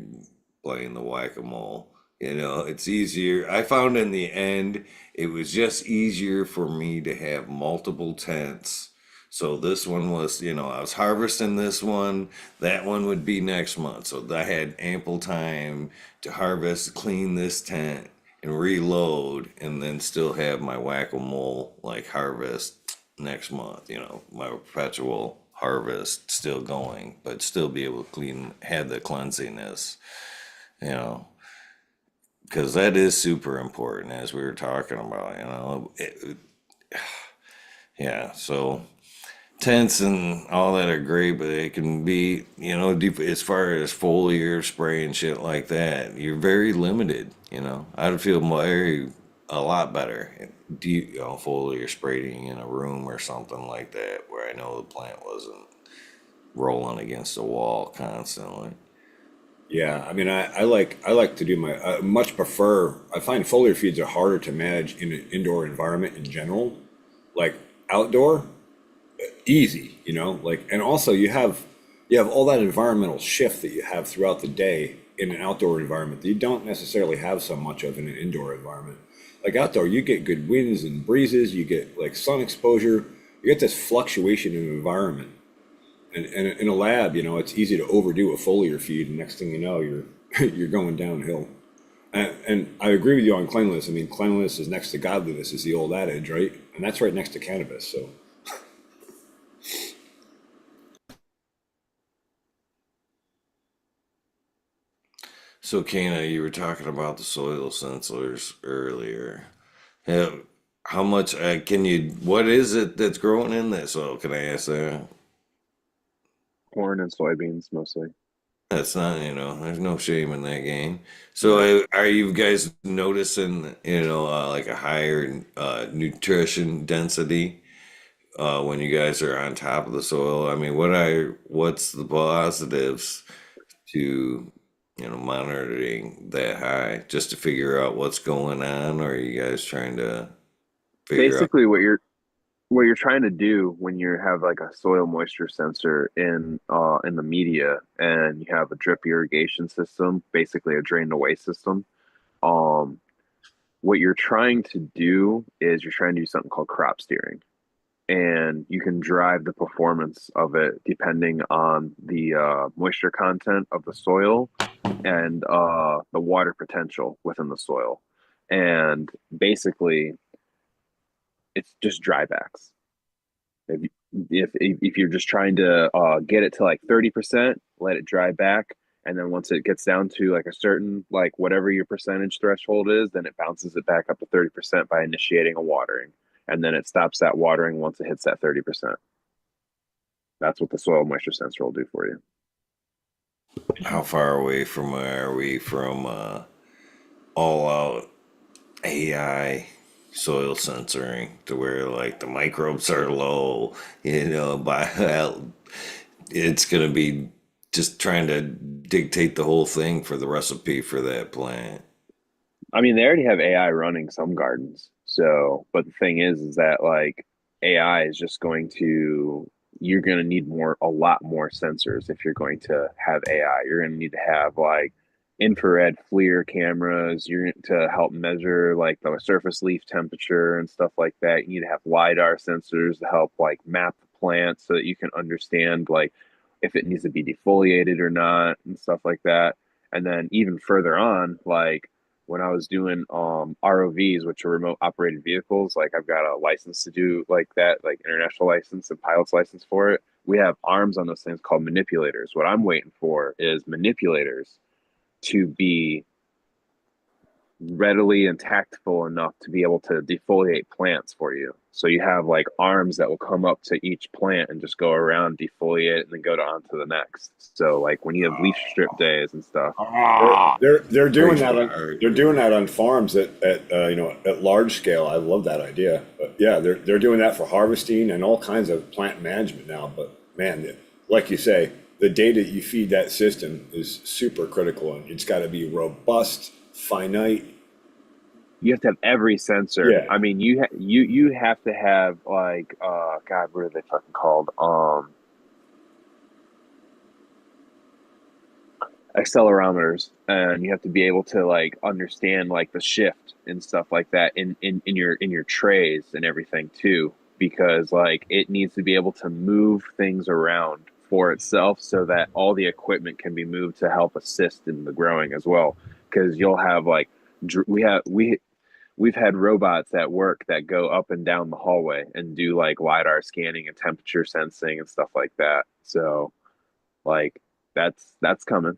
playing the whack-a-mole. You know, it's easier. I found in the end, it was just easier for me to have multiple tents. So this one was, you know, I was harvesting this one, that one would be next month. So I had ample time to harvest, clean this tent, and reload, and then still have my whack-a-mole like harvest next month. You know, my perpetual harvest still going, but still be able to clean, have the cleansiness. You know, because that is super important as we were talking about. You know, yeah. So tents and all that are great, but it can be, you know, as far as foliar spray and shit like that, you're very limited. You know, I'd feel a lot better. You know, foliar spraying in a room or something like that, where I know the plant wasn't rolling against the wall constantly. Yeah, I mean, I like to do my much prefer. I find foliar feeds are harder to manage in an indoor environment in general. Like outdoor, easy, you know. Like, and also you have all that environmental shift that you have throughout the day in an outdoor environment that you don't necessarily have so much of in an indoor environment. Like outdoor, you get good winds and breezes, you get like sun exposure, you get this fluctuation in environment. And in a lab, you know, it's easy to overdo a foliar feed, and next thing you know, you're you're going downhill. And I agree with you on cleanliness. I mean, cleanliness is next to godliness is the old adage, right? And that's right next to cannabis. So So, Kana, you were talking about the soil sensors earlier. Have, how much can you? What is it that's growing in that soil? Can I ask that? Corn and soybeans mostly. That's not, you know, there's no shame in that game. So, No. are you guys noticing, you know, like a higher nutrition density when you guys are on top of the soil? I mean, what's the positives to, you know, monitoring that high just to figure out what's going on, or are you guys trying to figure out? Basically, what you're trying to do when you have like a soil moisture sensor in the media and you have a drip irrigation system, basically a drain away system. Um, what you're trying to do is you're trying to do something called crop steering, and you can drive the performance of it depending on the moisture content of the soil and the water potential within the soil. And basically, it's just drybacks. If if you're just trying to get it to like 30%, let it dry back, and then once it gets down to like a certain like whatever your percentage threshold is, then it bounces it back up to 30% by initiating a watering, and then it stops that watering once it hits that 30%. That's what the soil moisture sensor will do for you. How far away from are we from all out AI soil sensoring to where like the microbes are low, you know, by it's gonna be just trying to dictate the whole thing for the recipe for that plant. I mean, they already have AI running some gardens. So, but the thing is that like AI is just going to, you're going to need a lot more sensors if you're going to have AI. You're going to need to have like infrared FLIR cameras. You're to help measure like the surface leaf temperature and stuff like that. You need to have LiDAR sensors to help like map the plant so that you can understand like if it needs to be defoliated or not and stuff like that. And then even further on, like when I was doing ROVs, which are remote operated vehicles, like I've got a license to do like that, like international license and pilot's license for it. We have arms on those things called manipulators. What I'm waiting for is manipulators to be readily and tactful enough to be able to defoliate plants for you. So you have like arms that will come up to each plant and just go around, defoliate it, and then go on to the next. So like when you have leaf strip days and stuff. They're doing Breaks that. my On, heart, they're dude. doing that on farms at at large scale. I love that idea. But yeah, they're doing that for harvesting and all kinds of plant management now. But man, like you say, the data you feed that system is super critical, and it's got to be robust, finite. You have to have every sensor. Yeah. I mean, you have to have like God, what are they fucking called? Accelerometers, and you have to be able to like understand like the shift and stuff like that in your trays and everything too, because like it needs to be able to move things around for itself so that all the equipment can be moved to help assist in the growing as well. Because you'll have like we've had robots at work that go up and down the hallway and do like lidar scanning and temperature sensing and stuff like that. So like that's coming.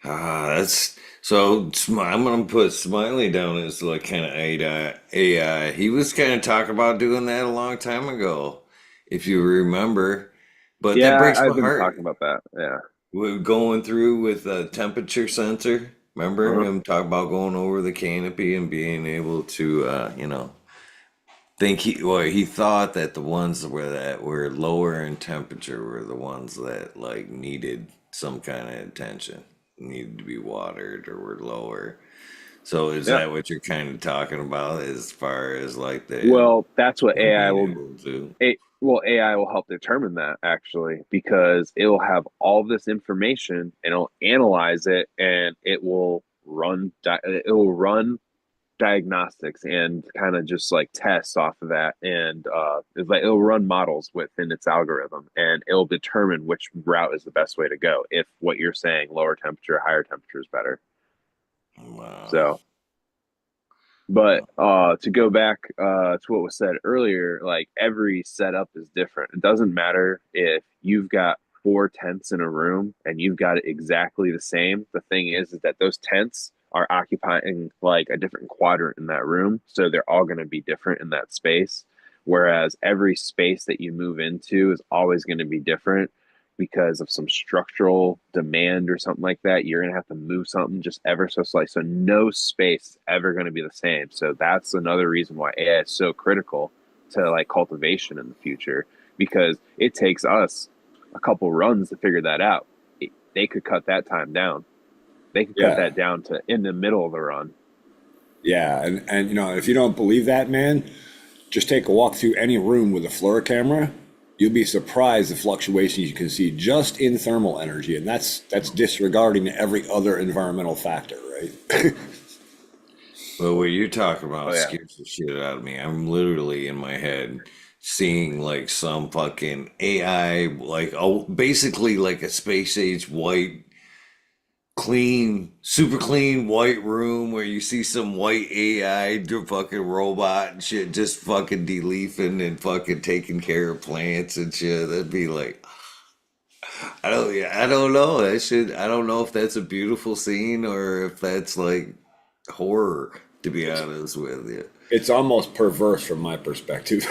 That's so. I'm gonna put Smiley down as like kind of AI. He was kind of talking about doing that a long time ago, if you remember. But that Yeah, breaks I've my been heart. talking about that. Yeah. We're going through with a temperature sensor. Remember Uh-huh. him talk about going over the canopy and being able to, think he thought that the ones that were lower in temperature were the ones that like needed some kind of attention, needed to be watered or were lower. So is Yeah. that what you're kind of talking about as far as like the Well, that's what them AI being will able to? AI will help determine that actually, because it will have all this information and it'll analyze it, and it will run diagnostics and kind of just like tests off of that, and it's like it'll run models within its algorithm, and it'll determine which route is the best way to go, if what you're saying, lower temperature, higher temperature, is better. Wow. So but to go back to what was said earlier, like every setup is different. It doesn't matter if you've got four tents in a room and you've got it exactly the same. The thing is that those tents are occupying like a different quadrant in that room, so they're all going to be different in that space. Whereas every space that you move into is always going to be different because of some structural demand or something like that. You're gonna have to move something just ever so slightly. So no space is ever gonna be the same. So that's another reason why AI is so critical to like cultivation in the future, because it takes us a couple runs to figure that out. They could cut that time down. They could cut Yeah. that down to in the middle of the run. Yeah. And if you don't believe that, man, just take a walk through any room with a FLIR camera. You'll be surprised the fluctuations you can see just in thermal energy, and that's disregarding every other environmental factor, right? Well, what you're talking Oh about yeah. scares the shit out of me. I'm literally in my head seeing like some fucking AI, like oh, basically like a space age white, clean, super clean white room where you see some white AI fucking robot and shit just fucking deleafing and fucking taking care of plants and shit. That'd be like, I don't know. I don't know if that's a beautiful scene or if that's like horror, to be honest with you. It's almost perverse from my perspective.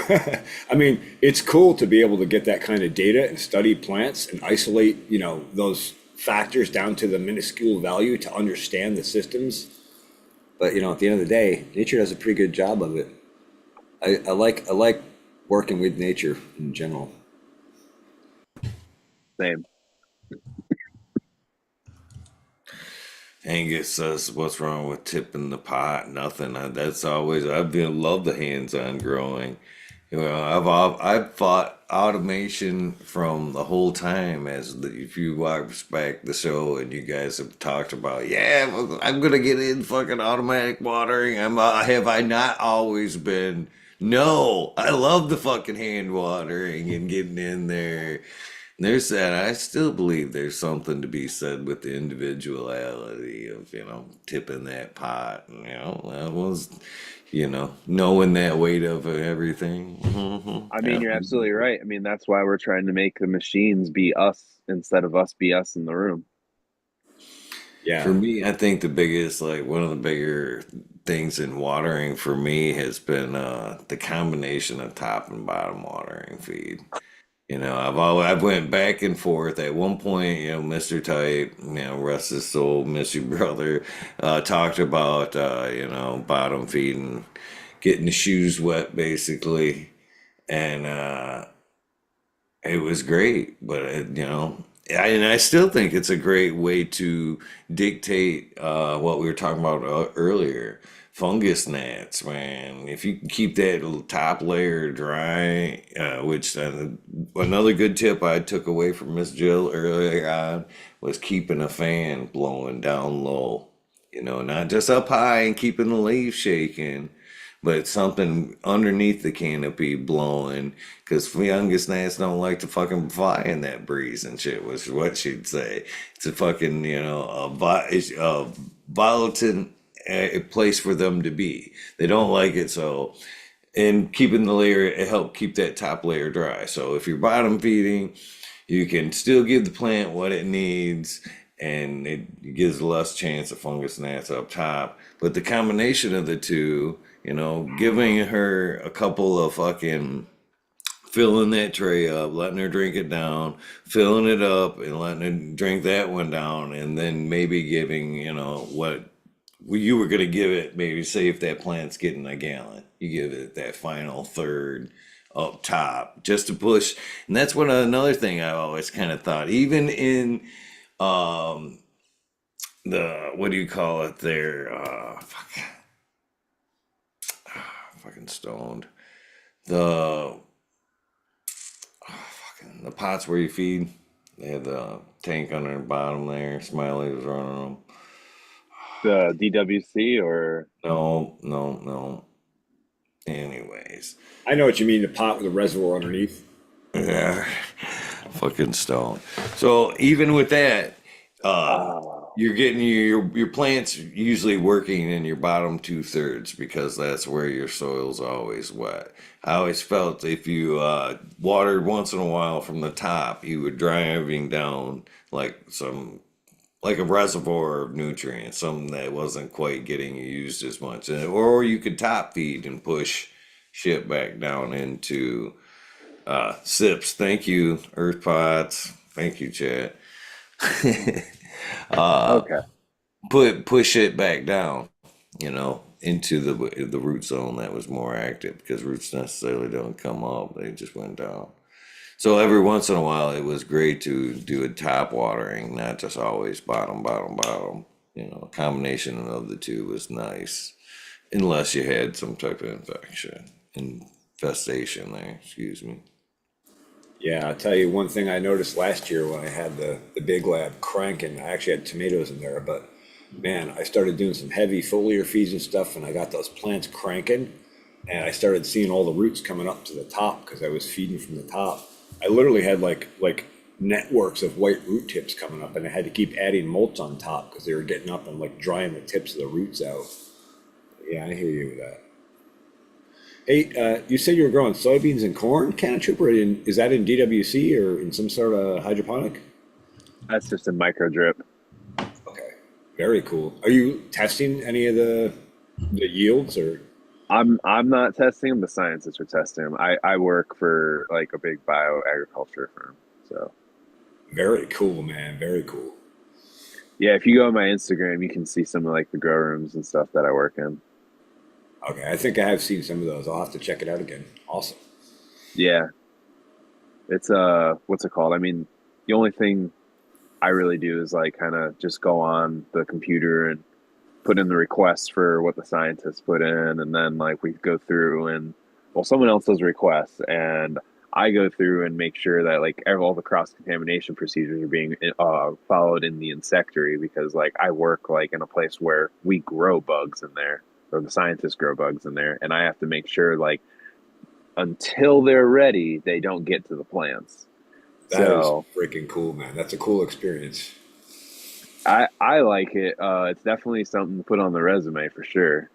I mean, it's cool to be able to get that kind of data and study plants and isolate, those factors down to the minuscule value to understand the systems. But at the end of the day, nature does a pretty good job of it. I like working with nature in general. Same. Angus says, "What's wrong with tipping the pot? Nothing. That's always I've been love the hands-on growing. I've fought automation from the whole time. If you watch back the show and you guys have talked about, yeah, well, I'm gonna get in fucking automatic watering. Have I not always been? No, I love the fucking hand watering and getting in there. There's that. I still believe there's something to be said with the individuality of, tipping that pot. That was, knowing that weight of everything. I mean, Yeah. you're absolutely right. I mean, that's why we're trying to make the machines be us instead of us be us in the room. For Yeah. me, I think the biggest, like one of the bigger things in watering for me has been the combination of top and bottom watering feed. I've went back and forth. At one point, Mr. Type, rest his soul, miss you, brother, talked about bottom feeding, getting the shoes wet, basically, and it was great. But and I still think it's a great way to dictate what we were talking about earlier. Fungus gnats, man. If you can keep that top layer dry, which another good tip I took away from Miss Jill earlier on was keeping a fan blowing down low. Not just up high and keeping the leaves shaking, but something underneath the canopy blowing, because fungus gnats don't like to fucking fly in that breeze and shit, was what she'd say. It's a fucking, it's a volatile place for them to be. They don't like it, so, and keeping the layer, it helped keep that top layer dry. So if you're bottom feeding, you can still give the plant what it needs, and it gives less chance of fungus gnats up top. But the combination of the two, giving her a couple of fucking filling that tray up, letting her drink it down, filling it up and letting her drink that one down, and then maybe giving, what you were going to give it, maybe say if that plant's getting a gallon, you give it that final third up top just to push. And that's what another thing I always kind of thought, even in um the what do you call it there, fucking stoned, the fucking the pots where you feed, they have the tank under the bottom there, Smiley was running them. The DWC or No, no, no. Anyways, I know what you mean, the pot with the reservoir underneath. yeah, fucking stoned. So even with that, uh, oh, you're getting your plants usually working in your bottom two-thirds, because that's where your soil's always wet. I always felt if you watered once in a while from the top, you were driving down like a reservoir of nutrients, something that wasn't quite getting used as much. Or you could top feed and push shit back down into sips. Thank you, Earth Pots. Thank you, Chad. okay. Push it back down, into the root zone that was more active, because roots necessarily don't come up; they just went down. So every once in a while, it was great to do a top watering, not just always bottom, bottom, bottom. A combination of the two was nice, unless you had some type of infestation there. Excuse me. Yeah, I'll tell you one thing I noticed last year when I had the big lab cranking. I actually had tomatoes in there, but man, I started doing some heavy foliar feeds and stuff, and I got those plants cranking, and I started seeing all the roots coming up to the top because I was feeding from the top. I literally had like networks of white root tips coming up, and I had to keep adding mulch on top because they were getting up and like drying the tips of the roots out. Yeah, I hear you with that. Hey, you said you were growing soybeans and corn, can Trooper? Is that in DWC or in some sort of hydroponic? That's just a micro drip. Okay, very cool. Are you testing any of the yields or? I'm not testing them. The scientists are testing them. I work for like a big bioagriculture firm. So Very cool, man. Very cool. yeah, if you go on my Instagram, you can see some of like the grow rooms and stuff that I work in. Okay, I think I have seen some of those. I'll have to check it out again. Awesome. Yeah, it's what's it called? I mean, the only thing I really do is like kind of just go on the computer and put in the requests for what the scientists put in, and then like we go through and well, someone else does requests, and I go through and make sure that like all the cross contamination procedures are being followed in the insectary, because like I work like in a place where we grow bugs in there, or the scientists grow bugs in there, and I have to make sure like until they're ready, they don't get to the plants. That is So freaking cool, man. That's a cool experience. I like it. It's definitely something to put on the resume for sure.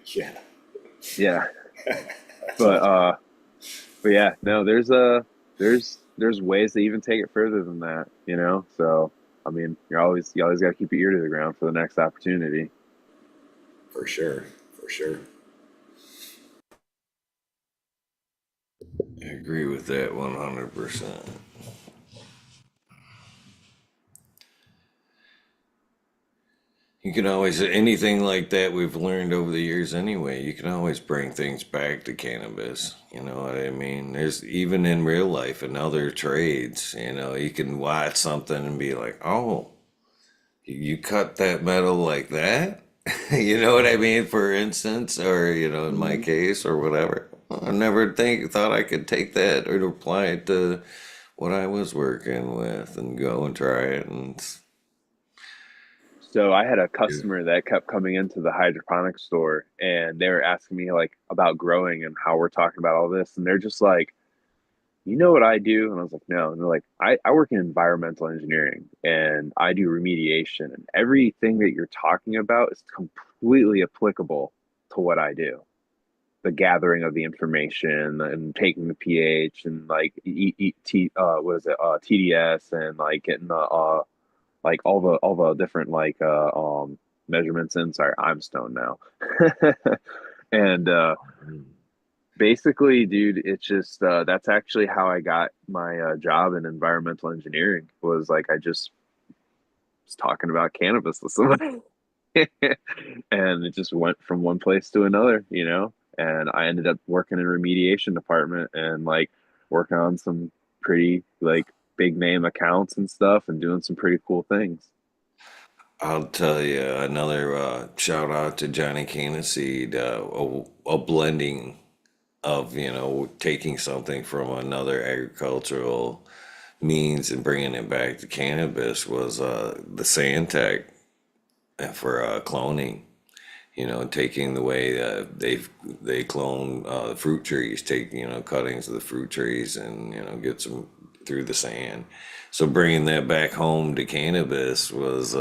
Yeah, Yeah, that's but awesome. but yeah, no, there's ways to even take it further than that, you know. So I mean, you always got to keep your ear to the ground for the next opportunity. For sure. For sure. I agree with that 100%. You can always, anything like that we've learned over the years anyway, you can always bring things back to cannabis. You know what I mean? There's even in real life and other trades, you know, you can watch something and be like, oh, you cut that metal like that? You know what I mean? For instance, or, you know, in my case or whatever. I never thought I could take that or apply it to what I was working with and go and try it. And So I had a yeah. customer that kept coming into the hydroponic store, and they were asking me like about growing and how we're talking about all this, and they're just like, you know what I do? And I was like, no. And they're like, I work in environmental engineering and I do remediation, and everything that you're talking about is completely applicable to what I do. The gathering of the information and taking the pH and like what is it, TDS, and like getting the like all the different like measurements in. Sorry, I'm stoned now. And basically, dude, it's just that's actually how I got my job in environmental engineering. Was like I just was talking about cannabis with somebody, and it just went from one place to another, you know. And I ended up working in remediation department and like working on some pretty like big name accounts and stuff, and doing some pretty cool things. I'll tell you another shout out to Johnny Caniseed, a blending of, you know, taking something from another agricultural means and bringing it back to cannabis was the Sandtech for cloning. You know, taking the way they clone fruit trees, take, you know, cuttings of the fruit trees and, you know, get some through the sand. So bringing that back home to cannabis was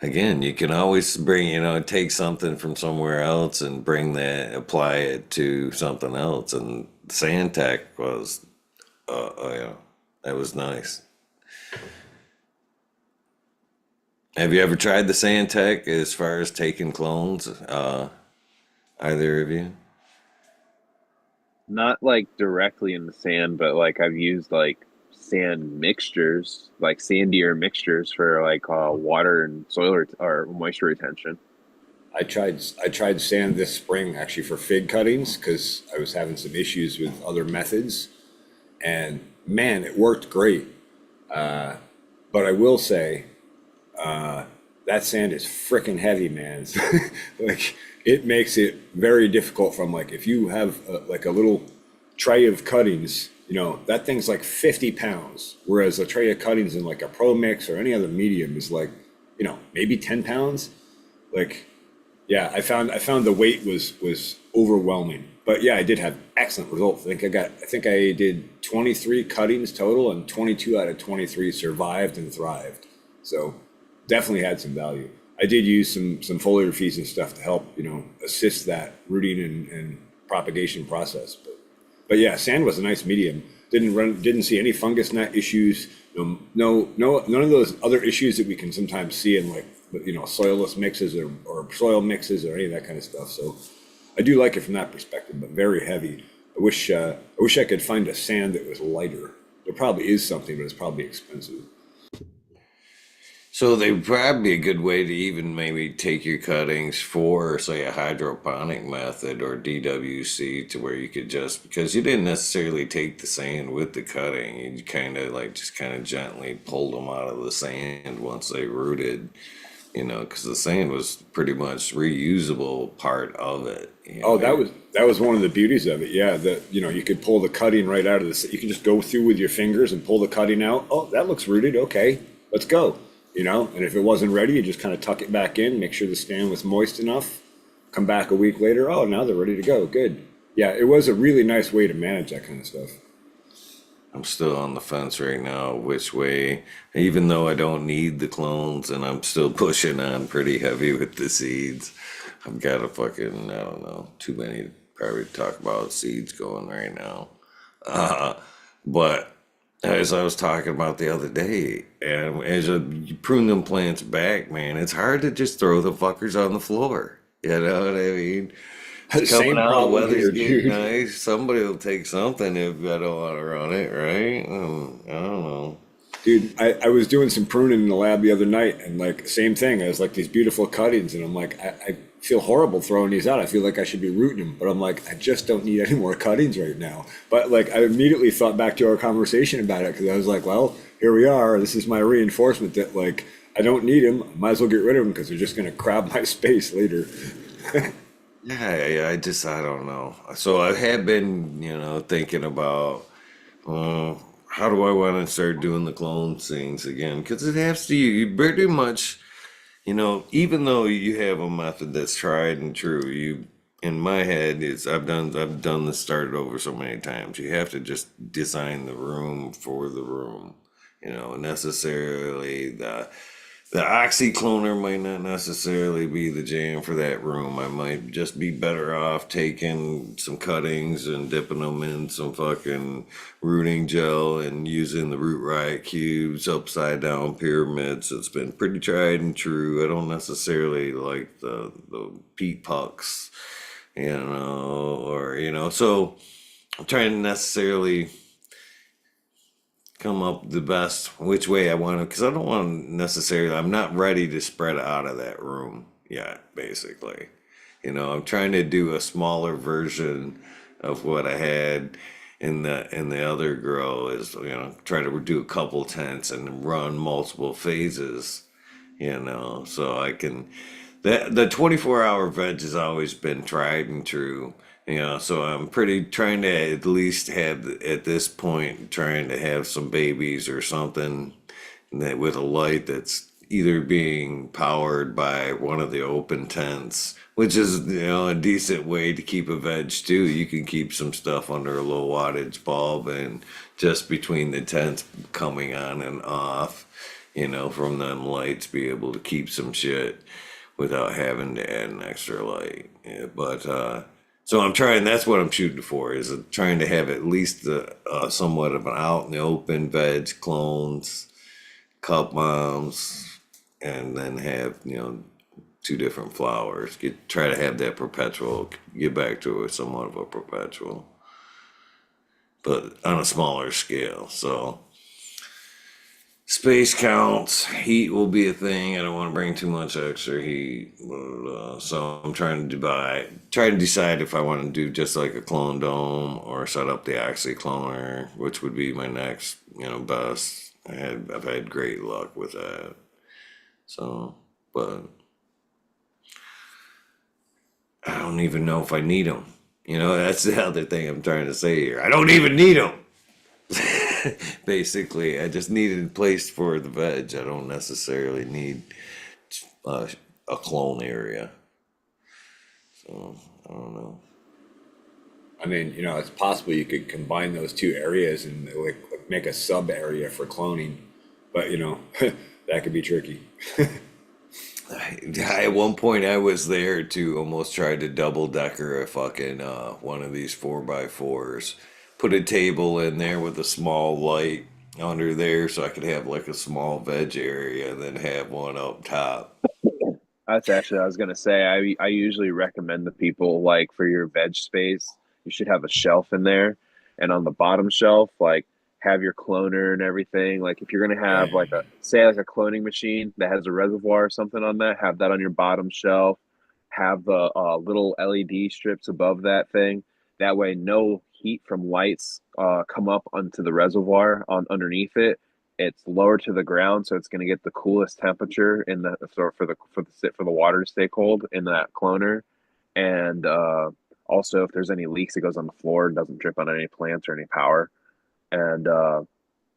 again, you can always bring, you know, take something from somewhere else and bring that, apply it to something else. And Sandtech was, you know, that was nice. Have you ever tried the Sandtech as far as taking clones? Either of you? Not like directly in the sand, but like I've used like sand mixtures, like sandier mixtures for like water and or moisture retention. I tried sand this spring actually for fig cuttings because I was having some issues with other methods, and man, it worked great. But I will say that sand is freaking heavy, man. Like it makes it very difficult. From like if you have like a little tray of cuttings, you know that thing's like 50 pounds, whereas a tray of cuttings in like a Pro Mix or any other medium is like, you know, maybe 10 pounds. Like, yeah, I found the weight was overwhelming. But yeah, I did have excellent results. I think I did 23 cuttings total, and 22 out of 23 survived and thrived. So definitely had some value. I did use some foliar feeds and stuff to help, you know, assist that rooting and propagation process. But yeah, sand was a nice medium. Didn't see any fungus gnat issues. None of those other issues that we can sometimes see in like, you know, soilless mixes or soil mixes or any of that kind of stuff. So I do like it from that perspective, but very heavy. I wish I could find a sand that was lighter. There probably is something, but it's probably expensive. So they would probably be a good way to even maybe take your cuttings for, say, a hydroponic method or DWC to where you could just, because you didn't necessarily take the sand with the cutting, you kind of like just kind of gently pulled them out of the sand once they rooted, you know, because the sand was pretty much reusable part of it. You Oh, know, that was one of the beauties of it. Yeah, that, you know, you could pull the cutting right out of this. You can just go through with your fingers and pull the cutting out. Oh, that looks rooted. Okay, let's go. You know, and if it wasn't ready, you just kind of tuck it back in, make sure the stand was moist enough. Come back a week later. Oh, now they're ready to go. Good. Yeah, it was a really nice way to manage that kind of stuff. I'm still on the fence right now, which way, even though I don't need the clones and I'm still pushing on pretty heavy with the seeds. I've got a fucking, I don't know, too many probably to talk about seeds going right now. But as I was talking about the other day, and you prune them plants back, man, it's hard to just throw the fuckers on the floor. You know what I mean? It's coming Same out, problem weather's here, getting dude. nice. Somebody will take something if I don't want to run it, right? I don't know. Dude, I was doing some pruning in the lab the other night, and like same thing. I was like these beautiful cuttings, and I'm like, I feel horrible throwing these out. I feel like I should be rooting them, but I'm like, I just don't need any more cuttings right now. But like, I immediately thought back to our conversation about it because I was like, well, here we are. This is my reinforcement that like I don't need them. I might as well get rid of them because they're just gonna crowd my space later. Yeah, I don't know. So I have been, thinking about, how do I want to start doing the clone things again? Because it has to, you pretty much, even though you have a method that's tried and true, in my head, I've done this, started over so many times. You have to just design the room for the room, necessarily the oxycloner might not necessarily be the jam for that room. I might just be better off taking some cuttings and dipping them in some fucking rooting gel and using the root riot cubes, upside down pyramids. It's been pretty tried and true. I don't necessarily like the peat pucks, so I'm trying to necessarily come up the best which way I want to, because I don't want to necessarily, I'm not ready to spread out of that room yet, basically. I'm trying to do a smaller version of what I had in the other grow, is, try to do a couple tents and run multiple phases, so I can, the 24-hour veg has always been tried and true. So I'm pretty trying to at least have, at this point, trying to have some babies or something that with a light that's either being powered by one of the open tents, which is, a decent way to keep a veg too. You can keep some stuff under a low wattage bulb and just between the tents coming on and off, from them lights, be able to keep some shit without having to add an extra light. Yeah, but so I'm trying. That's what I'm shooting for. Is trying to have at least somewhat of an out in the open veg clones, cup moms, and then have two different flowers. Try to have that perpetual. Get back to somewhat of a perpetual, but on a smaller scale. So. Space counts, heat will be a thing. I don't want to bring too much extra heat, but, so I'm trying to decide if I want to do just like a clone dome or set up the oxycloner, which would be my next, best. I've had great luck with that. So, but I don't even know if I need them. That's the other thing I'm trying to say here. I don't even need them. Basically, I just needed a place for the veg. I don't necessarily need a clone area. So I don't know. I mean, it's possible you could combine those two areas and like make a sub area for cloning, but that could be tricky. At one point, I was there to almost try to double decker a fucking one of these 4x4s. Put a table in there with a small light under there, so I could have like a small veg area, and then have one up top. That's actually, I was gonna say, I usually recommend to people, like, for your veg space, you should have a shelf in there, and on the bottom shelf, like, have your cloner and everything. Like, if you're gonna have Yeah. like a cloning machine that has a reservoir or something on that, have that on your bottom shelf. Have the little LED strips above that thing. That way, no heat from lights come up onto the reservoir on underneath it. It's lower to the ground, so it's going to get the coolest temperature in the for the water to stay cold in that cloner. And also, if there's any leaks, it goes on the floor and doesn't drip on any plants or any power. And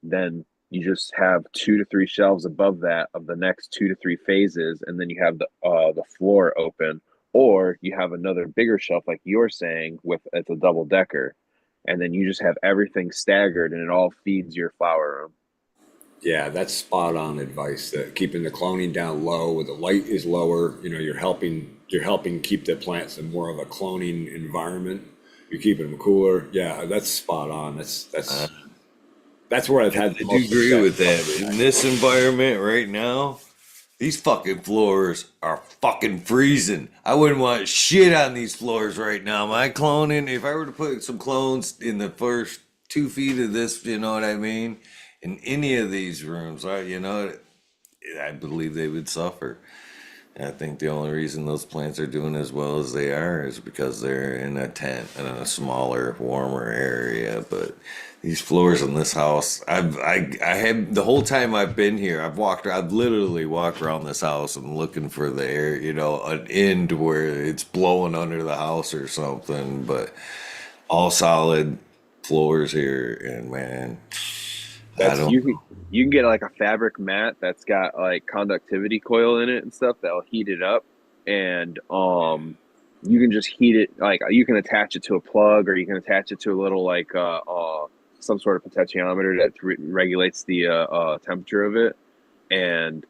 then you just have 2 to 3 shelves above that of the next 2 to 3 phases, and then you have the floor open, or you have another bigger shelf like you're saying with it's a double decker, and then you just have everything staggered, and it all feeds your flower room. Yeah, that's spot on advice. That keeping the cloning down low, where the light is lower, you're helping keep the plants in more of a cloning environment. You're keeping them cooler. Yeah, that's spot on. That's That's where I've had I the do most agree success. with that. In this environment right now, these fucking floors are fucking freezing. I wouldn't want shit on these floors right now. My cloning, if I were to put some clones in the first 2 feet of this, you know what I mean? In any of these rooms, I believe they would suffer. I think the only reason those plants are doing as well as they are is because they're in a tent in a smaller, warmer area. But these floors in this house, I have the whole time I've been here, I've literally walked around this house and looking for the air, an end where it's blowing under the house or something. But all solid floors here, and man, I That's don't. you can get like a fabric mat that's got like conductivity coil in it and stuff that'll heat it up, and you can just heat it, like you can attach it to a plug, or you can attach it to a little like some sort of potentiometer that regulates the temperature of it, and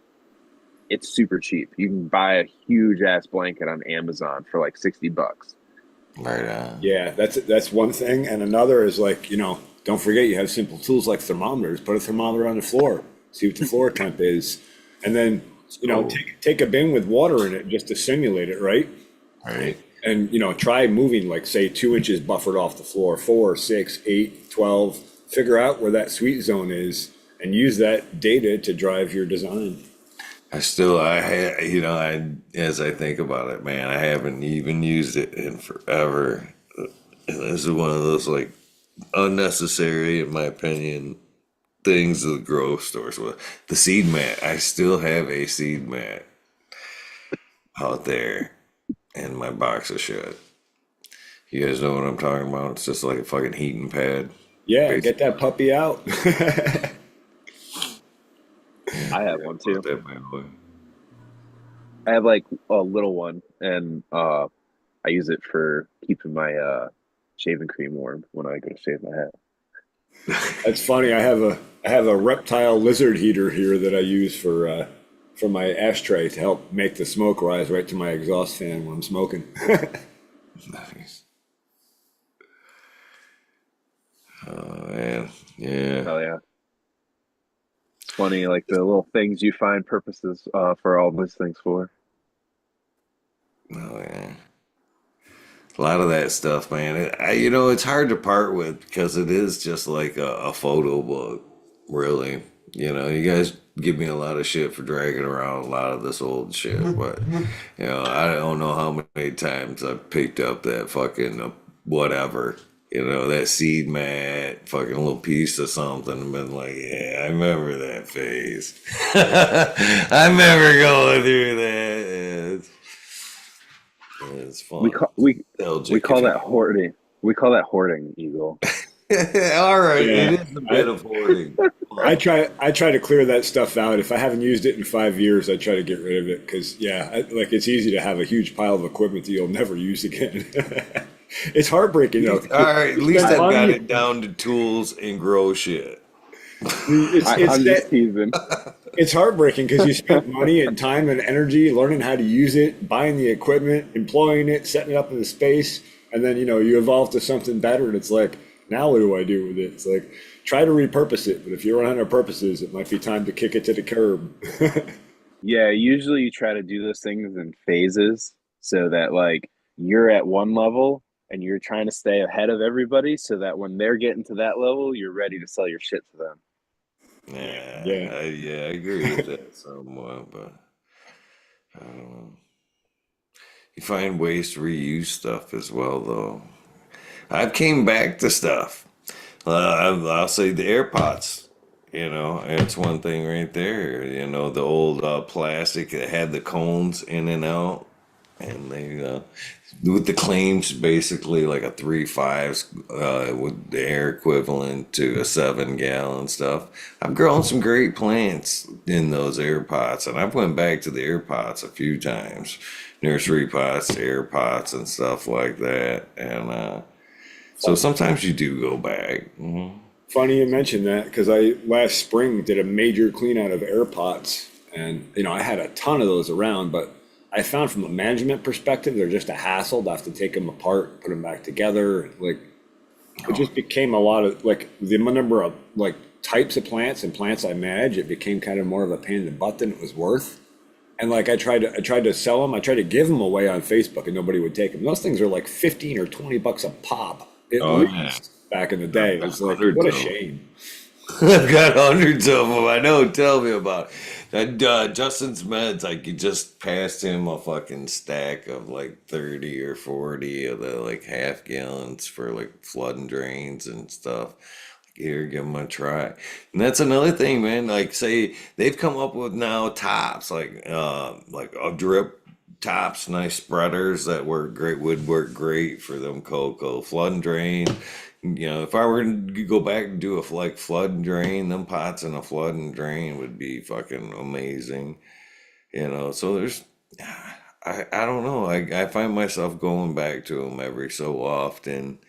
it's super cheap. You can buy a huge ass blanket on Amazon for like $60. Right on. Yeah, that's one thing, and another is like, don't forget you have simple tools like thermometers. Put a thermometer on the floor, see what the floor temp is, and then Oh. take a bin with water in it just to simulate it, right? Right. And try moving like say 2 inches buffered off the floor, 4, 6, 8, 12. Figure out where that sweet zone is, and use that data to drive your design. As I think about it, man, I haven't even used it in forever. This is one of those like unnecessary, in my opinion, things the grocery stores with. The seed mat. I still have a seed mat out there in my box of shit. You guys know what I'm talking about? It's just like a fucking heating pad. Yeah, Basically. get that puppy out. I have one too. That my boy. I have like a little one, and I use it for keeping my shaving cream warm when I go to shave my head. That's funny. I have a reptile lizard heater here that I use for my ashtray to help make the smoke rise right to my exhaust fan when I'm smoking. Nice. Oh man, yeah. Hell yeah. It's funny, like the little things you find purposes for all these things for. Oh yeah. A lot of that stuff, man. It's hard to part with because it is just like a photo book, really. You guys give me a lot of shit for dragging around a lot of this old shit, but I don't know how many times I've picked up that fucking whatever, that seed mat, fucking little piece of something, and been like, yeah, I remember that phase. I remember going through that. It's fun. We call that hoarding. We call that hoarding, Eagle. All right, Yeah. it is a bit of hoarding. I try to clear that stuff out. If I haven't used it in 5 years, I try to get rid of it because it's easy to have a huge pile of equipment that you'll never use again. It's heartbreaking though. All right, at least I've got money. it down to tools and grow shit. I'm just teasing. It's heartbreaking because you spent money and time and energy learning how to use it, buying the equipment, employing it, setting it up in the space, and then you evolve to something better, and it's like, now what do I do with it? It's like, try to repurpose it, but if you run out of purposes, it might be time to kick it to the curb. Yeah, usually you try to do those things in phases so that like you're at one level and you're trying to stay ahead of everybody so that when they're getting to that level, you're ready to sell your shit to them. Yeah, I agree with that somewhat, but I don't know. You find ways to reuse stuff as well, though. I've came back to stuff. I'll say the AirPods. It's one thing right there. The old plastic that had the cones in and out, and they with the claims basically like a 3.5 with the air equivalent to a 7-gallon stuff. I've grown some great plants in those AirPods, and I've went back to the AirPods a few times, nursery pots, air pots, and stuff like that, and so sometimes you do go back. Mm-hmm. Funny you mentioned that because I last spring did a major clean out of air pots, and I had a ton of those around, but I found from a management perspective, they're just a hassle to have to take them apart, put them back together. Like, it just became a lot of like the number of like types of plants and plants I manage, it became kind of more of a pain in the butt than it was worth. And like I tried to sell them, I tried to give them away on Facebook, and nobody would take them. Those things are like 15 or 20 bucks a pop, at Oh yeah. least back in the day. It's like, Hundreds what a of 'em. shame. I've got hundreds of them. I know. Tell me about it. That Justin's meds. Like you just passed him a fucking stack of like 30 or 40 of the like half gallons for like flood and drains and stuff. Here, give them a try. And that's another thing, man. Like, say they've come up with now tops, like a drip tops, nice spreaders that work great, would work great for them cocoa. Flood and drain. You know, if I were to go back and do a like flood and drain, them pots in a flood and drain would be fucking amazing. You know, so there's, I don't know. I find myself going back to them every so often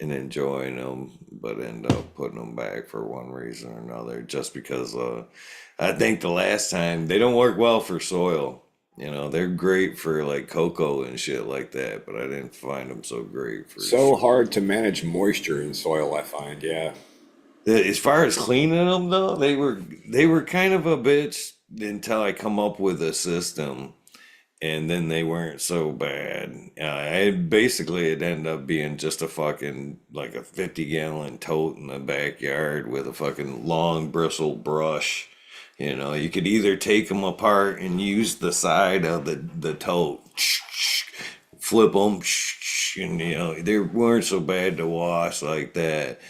and enjoying them, but end up putting them back for one reason or another, just because I think the last time they don't work well for soil. You know, they're great for like cocoa and shit like that, but I didn't find them so great for. So hard to manage moisture in soil, I find. Yeah. As far as cleaning them though, they were kind of a bitch until I come up with a system, and then they weren't so bad. I basically it ended up being just a fucking like a 50-gallon tote in the backyard with a fucking long bristle brush. You know, you could either take them apart and use the side of the tote, flip them, and you know they weren't so bad to wash like that.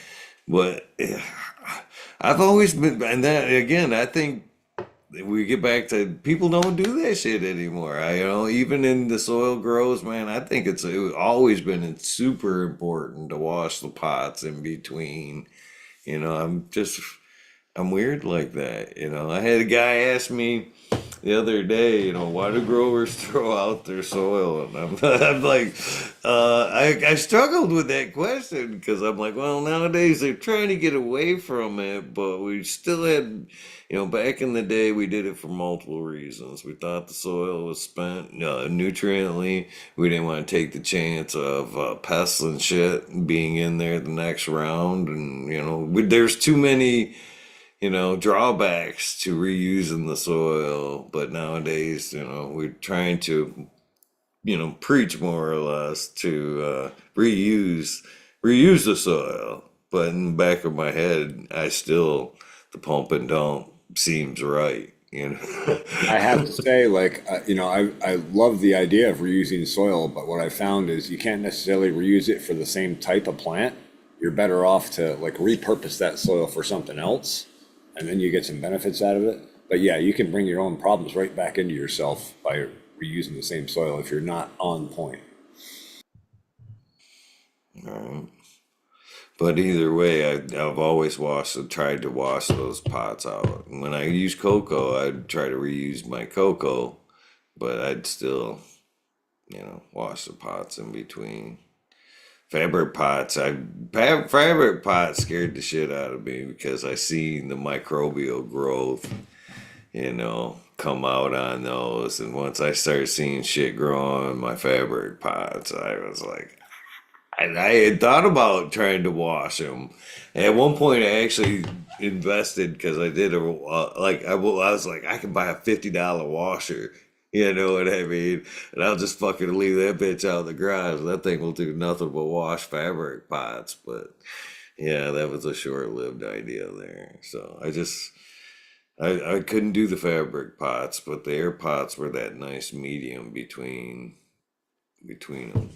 But I've always been, and that again, I think we get back to people don't do that shit anymore. You know, even in the soil grows, man. I think it's always been super important to wash the pots in between. You know, I'm weird like that. You know, I had a guy ask me the other day, you know, why do growers throw out their soil? And I'm like, I struggled with that question because I'm like, well, nowadays they're trying to get away from it, but we still had, you know, back in the day we did it for multiple reasons. We thought the soil was spent nutriently. We didn't want to take the chance of pests and shit being in there the next round, and you know, there's too many drawbacks to reusing the soil. But nowadays, you know, we're trying to, preach more or less to reuse the soil. But in the back of my head, the pump and dump seems right, you know. I have to say, like, I love the idea of reusing soil, but what I found is you can't necessarily reuse it for the same type of plant. You're better off to like repurpose that soil for something else, and then you get some benefits out of it. But yeah, you can bring your own problems right back into yourself by reusing the same soil if you're not on point. Right. But either way, I've always tried to wash those pots out. When I use cocoa, I'd try to reuse my cocoa, but I'd still, wash the pots in between. Fabric pots scared the shit out of me because I seen the microbial growth, come out on those. And once I started seeing shit grow on my fabric pots, I was like, and I had thought about trying to wash them. And at one point, I actually invested because I did I was like, I can buy a $50 washer. You know what I mean? And I'll just fucking leave that bitch out of the garage. That thing will do nothing but wash fabric pots. But yeah, that was a short-lived idea there. So I couldn't do the fabric pots, but the air pots were that nice medium between them.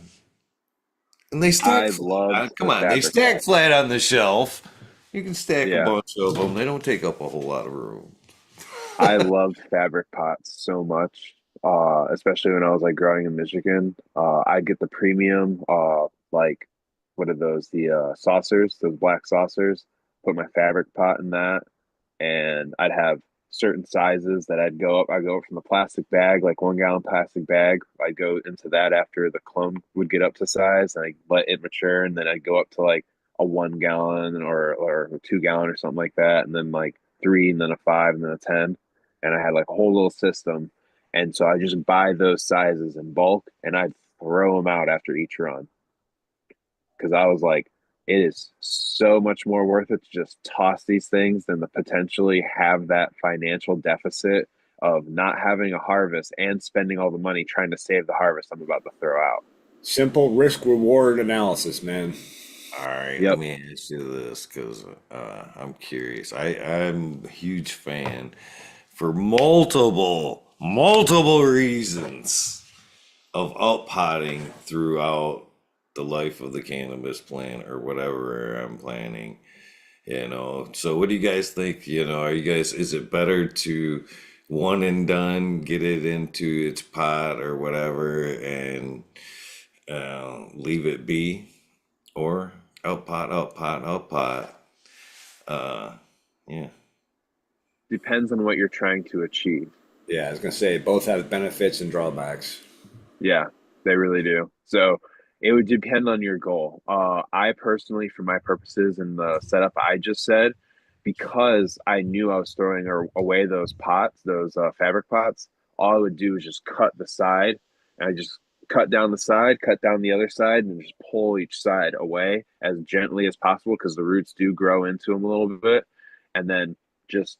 And they stack I flat. loved Come the on, they fabric stack pot. flat on the shelf. You can stack a Yeah, bunch of them. They don't take up a whole lot of room. I loved fabric pots so much. Especially when I was like growing in Michigan. I'd get the premium, like what are those? The saucers, those black saucers. Put my fabric pot in that, and I'd have certain sizes that I'd go up from the plastic bag, like 1 gallon plastic bag. I'd go into that after the clone would get up to size, and I let it mature, and then I'd go up to like a 1 gallon or a 2 gallon or something like that, and then like three, and then a five, and then a 10. And I had like a whole little system. And so I just buy those sizes in bulk, and I'd throw them out after each run because I was like, it is so much more worth it to just toss these things than to potentially have that financial deficit of not having a harvest and spending all the money trying to save the harvest I'm about to throw out. Simple risk reward analysis, man. All right, let Yep. me ask you this because I'm curious. I'm a huge fan for multiple reasons of outpotting throughout the life of the cannabis plant or whatever I'm planning. So what do you guys think? Is it better to one and done, get it into its pot or whatever, and leave it be, or outpot? Uh, yeah. Depends on what you're trying to achieve. Yeah, I was gonna say both have benefits and drawbacks. Yeah, they really do. So it would depend on your goal. I personally, for my purposes and the setup I just said, because I knew I was throwing away those pots, those fabric pots, all I would do is just cut the side. And I just cut down the side, cut down the other side, and just pull each side away as gently as possible because the roots do grow into them a little bit. And then just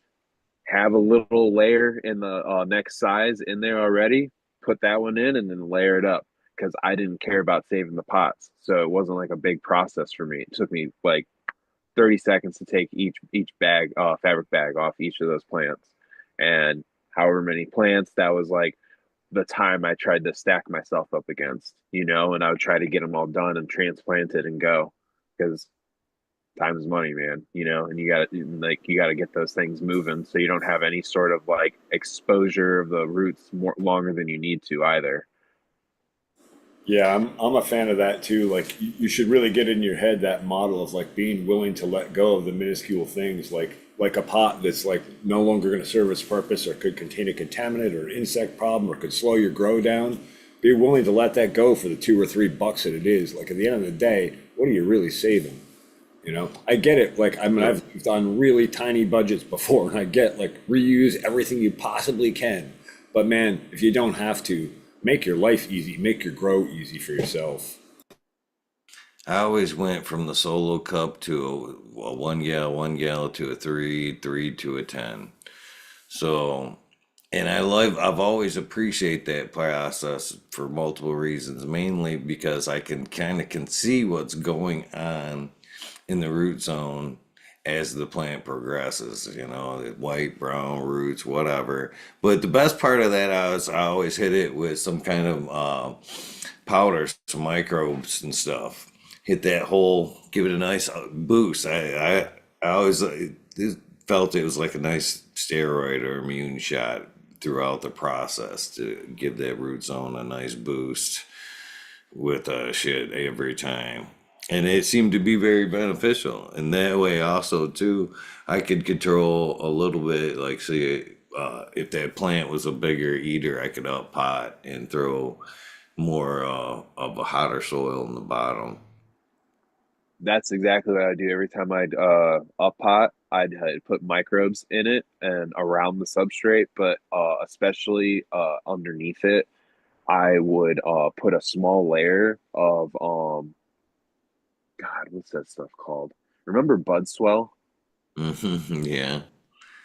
have a little layer in the next size in there already, put that one in, and then layer it up because I didn't care about saving the pots. So it wasn't like a big process for me. It took me like 30 seconds to take each bag, fabric bag off each of those plants. And however many plants, that was like the time I tried to stack myself up against, and I would try to get them all done and transplanted and go because time is money, man, and you gotta get those things moving so you don't have any sort of like exposure of the roots more longer than you need to either. Yeah, I'm a fan of that too. Like you should really get in your head that model of like being willing to let go of the minuscule things, like a pot that's like no longer going to serve its purpose or could contain a contaminant or an insect problem or could slow your grow down. Be willing to let that go for the $2 or $3 that it is. Like at the end of the day, what are you really saving? I get it. Like, I mean, I've done really tiny budgets before, and I get like reuse everything you possibly can. But man, if you don't have to, make your life easy, make your grow easy for yourself. I always went from the solo cup to a 1 gal to a three to a 10. So, and I've always appreciate that process for multiple reasons, mainly because I can see what's going on in the root zone as the plant progresses, the white, brown roots, whatever. But the best part of that is I always hit it with some kind of powder, some microbes and stuff. Hit that hole, give it a nice boost. I always felt it was like a nice steroid or immune shot throughout the process to give that root zone a nice boost with shit every time. And it seemed to be very beneficial. And that way also too, I could control a little bit, like say if that plant was a bigger eater, I could up pot and throw more of a hotter soil in the bottom. That's exactly what I do every time I'd up pot. I'd put microbes in it and around the substrate, but especially underneath it, I would put a small layer of God, what's that stuff called? Remember Bud Swell? Yeah.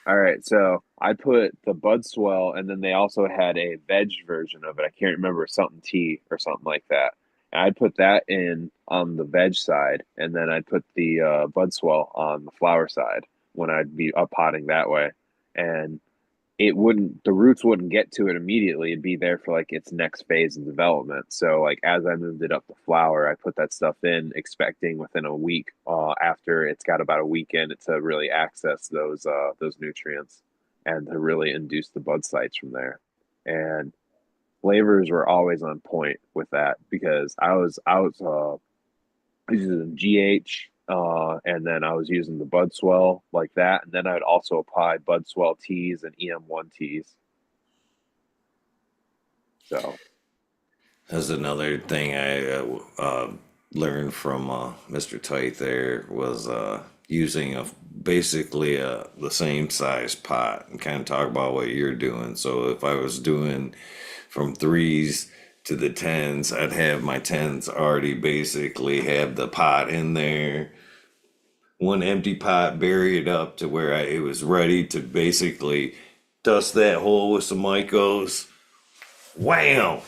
All right, so I put the Bud Swell, and then they also had a veg version of it. I can't remember, something tea or something like that. And I'd put that in on the veg side, and then I'd put the Bud Swell on the flower side when I'd be up potting that way. And the roots wouldn't get to it immediately. It'd be there for like its next phase of development. So like as I moved it up the flower, I put that stuff in, expecting within a week, after it's got about a week in it, to really access those nutrients and to really induce the bud sites from there. And flavors were always on point with that because I was using GH, and then I was using the Bud Swell like that, and then I'd also apply Bud Swell teas and EM1 teas. So That's another thing I learned from Mr. Tight there was using basically the same size pot and kind of talk about what you're doing. So if I was doing from threes to the tens, I'd have my tens already basically have the pot in there, one empty pot, bury it up to where it was ready to basically dust that hole with some Mycos. Wham!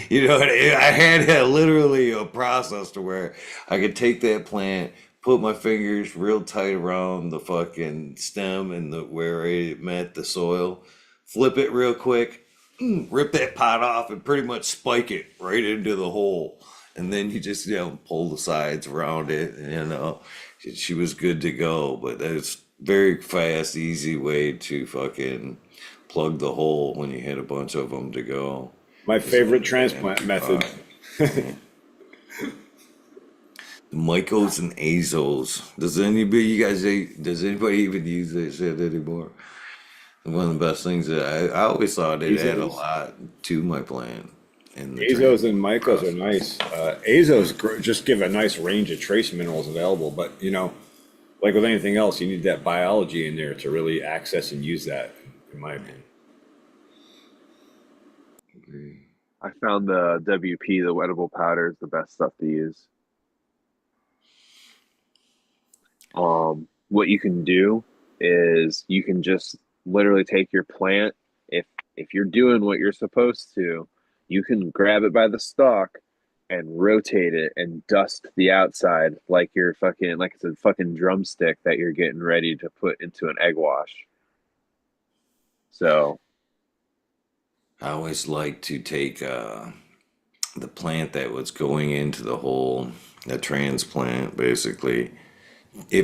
You know, I had literally a process to where I could take that plant, put my fingers real tight around the fucking stem and the where it met the soil, flip it real quick, rip that pot off, and pretty much spike it right into the hole. And then you just, pull the sides around it. She was good to go. But it's very fast, easy way to fucking plug the hole when you had a bunch of them to go. My favorite transplant method. Mycos and azos. Does anybody even use that shit anymore? One of the best things that I always thought it add a lot to my plant. And Azos and Mycos are nice. Azos just give a nice range of trace minerals available, but like with anything else, you need that biology in there to really access and use that, in my opinion. I found the WP, the wettable powder, is the best stuff to use. What you can do is you can just literally take your plant. If you're doing what you're supposed to, you can grab it by the stalk and rotate it and dust the outside like it's a fucking drumstick that you're getting ready to put into an egg wash. So I always like to take the plant that was going into the hole, the transplant, basically,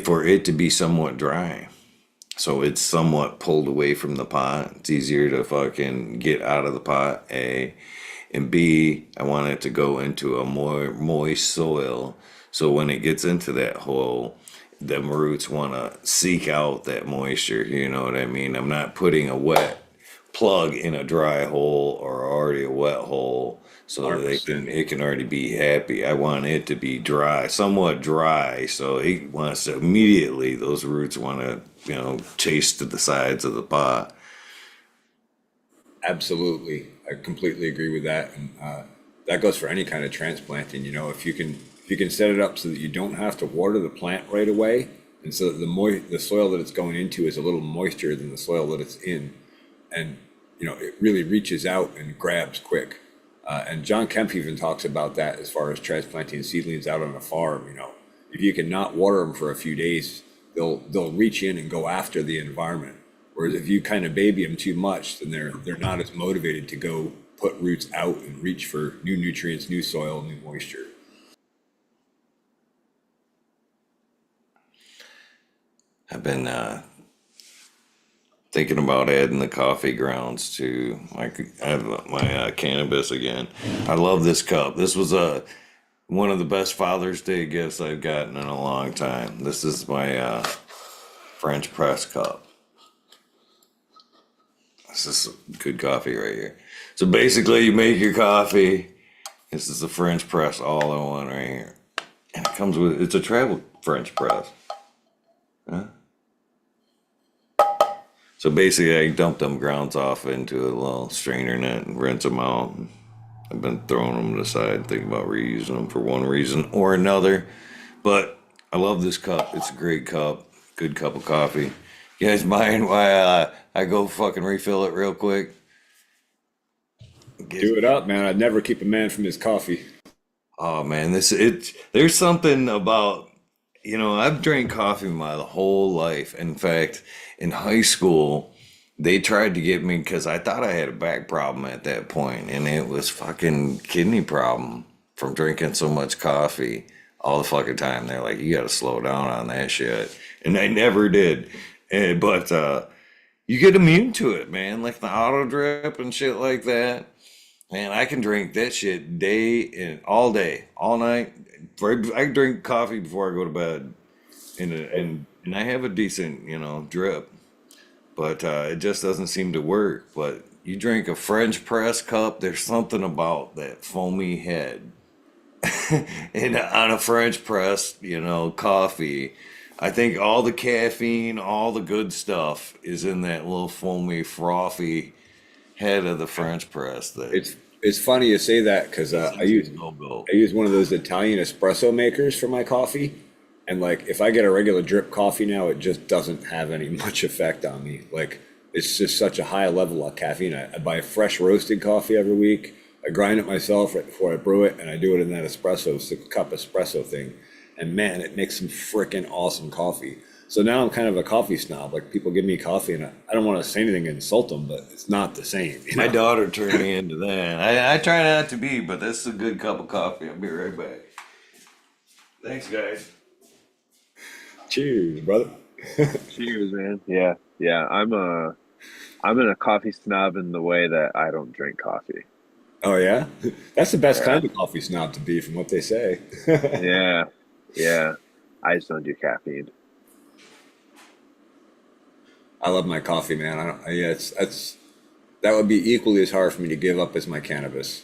for it to be somewhat dry. So it's somewhat pulled away from the pot. It's easier to fucking get out of the pot, A. And B, I want it to go into a more moist soil. So when it gets into that hole, them roots want to seek out that moisture. You know what I mean? I'm not putting a wet plug in a dry hole or already a wet hole so that it can already be happy. I want it to be dry, somewhat dry. So it wants to immediately, those roots want to, chase to the sides of the pot. Absolutely. I completely agree with that. And that goes for any kind of transplanting. If you can set it up so that you don't have to water the plant right away, and so that the soil that it's going into is a little moister than the soil that it's in, and it really reaches out and grabs quick. And John Kemp even talks about that as far as transplanting seedlings out on a farm. If you can not water them for a few days, they'll reach in and go after the environment. Whereas if you kind of baby them too much, then they're not as motivated to go put roots out and reach for new nutrients, new soil, new moisture. I've been thinking about adding the coffee grounds to my cannabis again. I love this cup. This was one of the best Father's Day gifts I've gotten in a long time. This is my French press cup. This is good coffee right here. So basically, you make your coffee. This is the French press all in one right here. And it's a travel French press. Huh? So basically, I dump them grounds off into a little strainer net and rinse them out. I've been throwing them aside, thinking about reusing them for one reason or another. But I love this cup. It's a great cup. Good cup of coffee. You guys mind why I go fucking refill it real quick? Do it up, man. I'd never keep a man from his coffee. Oh man, there's something about, I've drank coffee my whole life. In fact, in high school, they tried to get me because I thought I had a back problem at that point, and it was fucking kidney problem from drinking so much coffee all the fucking time. They're like, you got to slow down on that shit, and I never did. But you get immune to it, man, like the auto drip and shit like that. Man, I can drink that shit all day, all night. I drink coffee before I go to bed, and I have a decent, drip, but it just doesn't seem to work. But you drink a French press cup, there's something about that foamy head, and on a French press, coffee. I think all the caffeine, all the good stuff is in that little foamy, frothy head of the French press. It's funny you say that because This I is use a no-go. one of those Italian espresso makers for my coffee, and like if I get a regular drip coffee now, it just doesn't have any much effect on me. Like it's just such a high level of caffeine. I buy fresh roasted coffee every week. I grind it myself right before I brew it, and I do it in that espresso 6 cup espresso thing. And man, it makes some freaking awesome coffee. So now I'm kind of a coffee snob. Like people give me coffee, and I don't want to say anything and insult them, but it's not the same. My daughter turned me into that. I try not to be, but this is a good cup of coffee. I'll be right back. Thanks, guys. Cheers, brother. Cheers, man. Yeah, yeah. I'm in a coffee snob in the way that I don't drink coffee. Oh yeah, that's the best Yeah, kind of coffee snob to be, from what they say. yeah, yeah. I just don't do caffeine. I love my coffee, man. I don't. Yeah, it's that would be equally as hard for me to give up as my cannabis.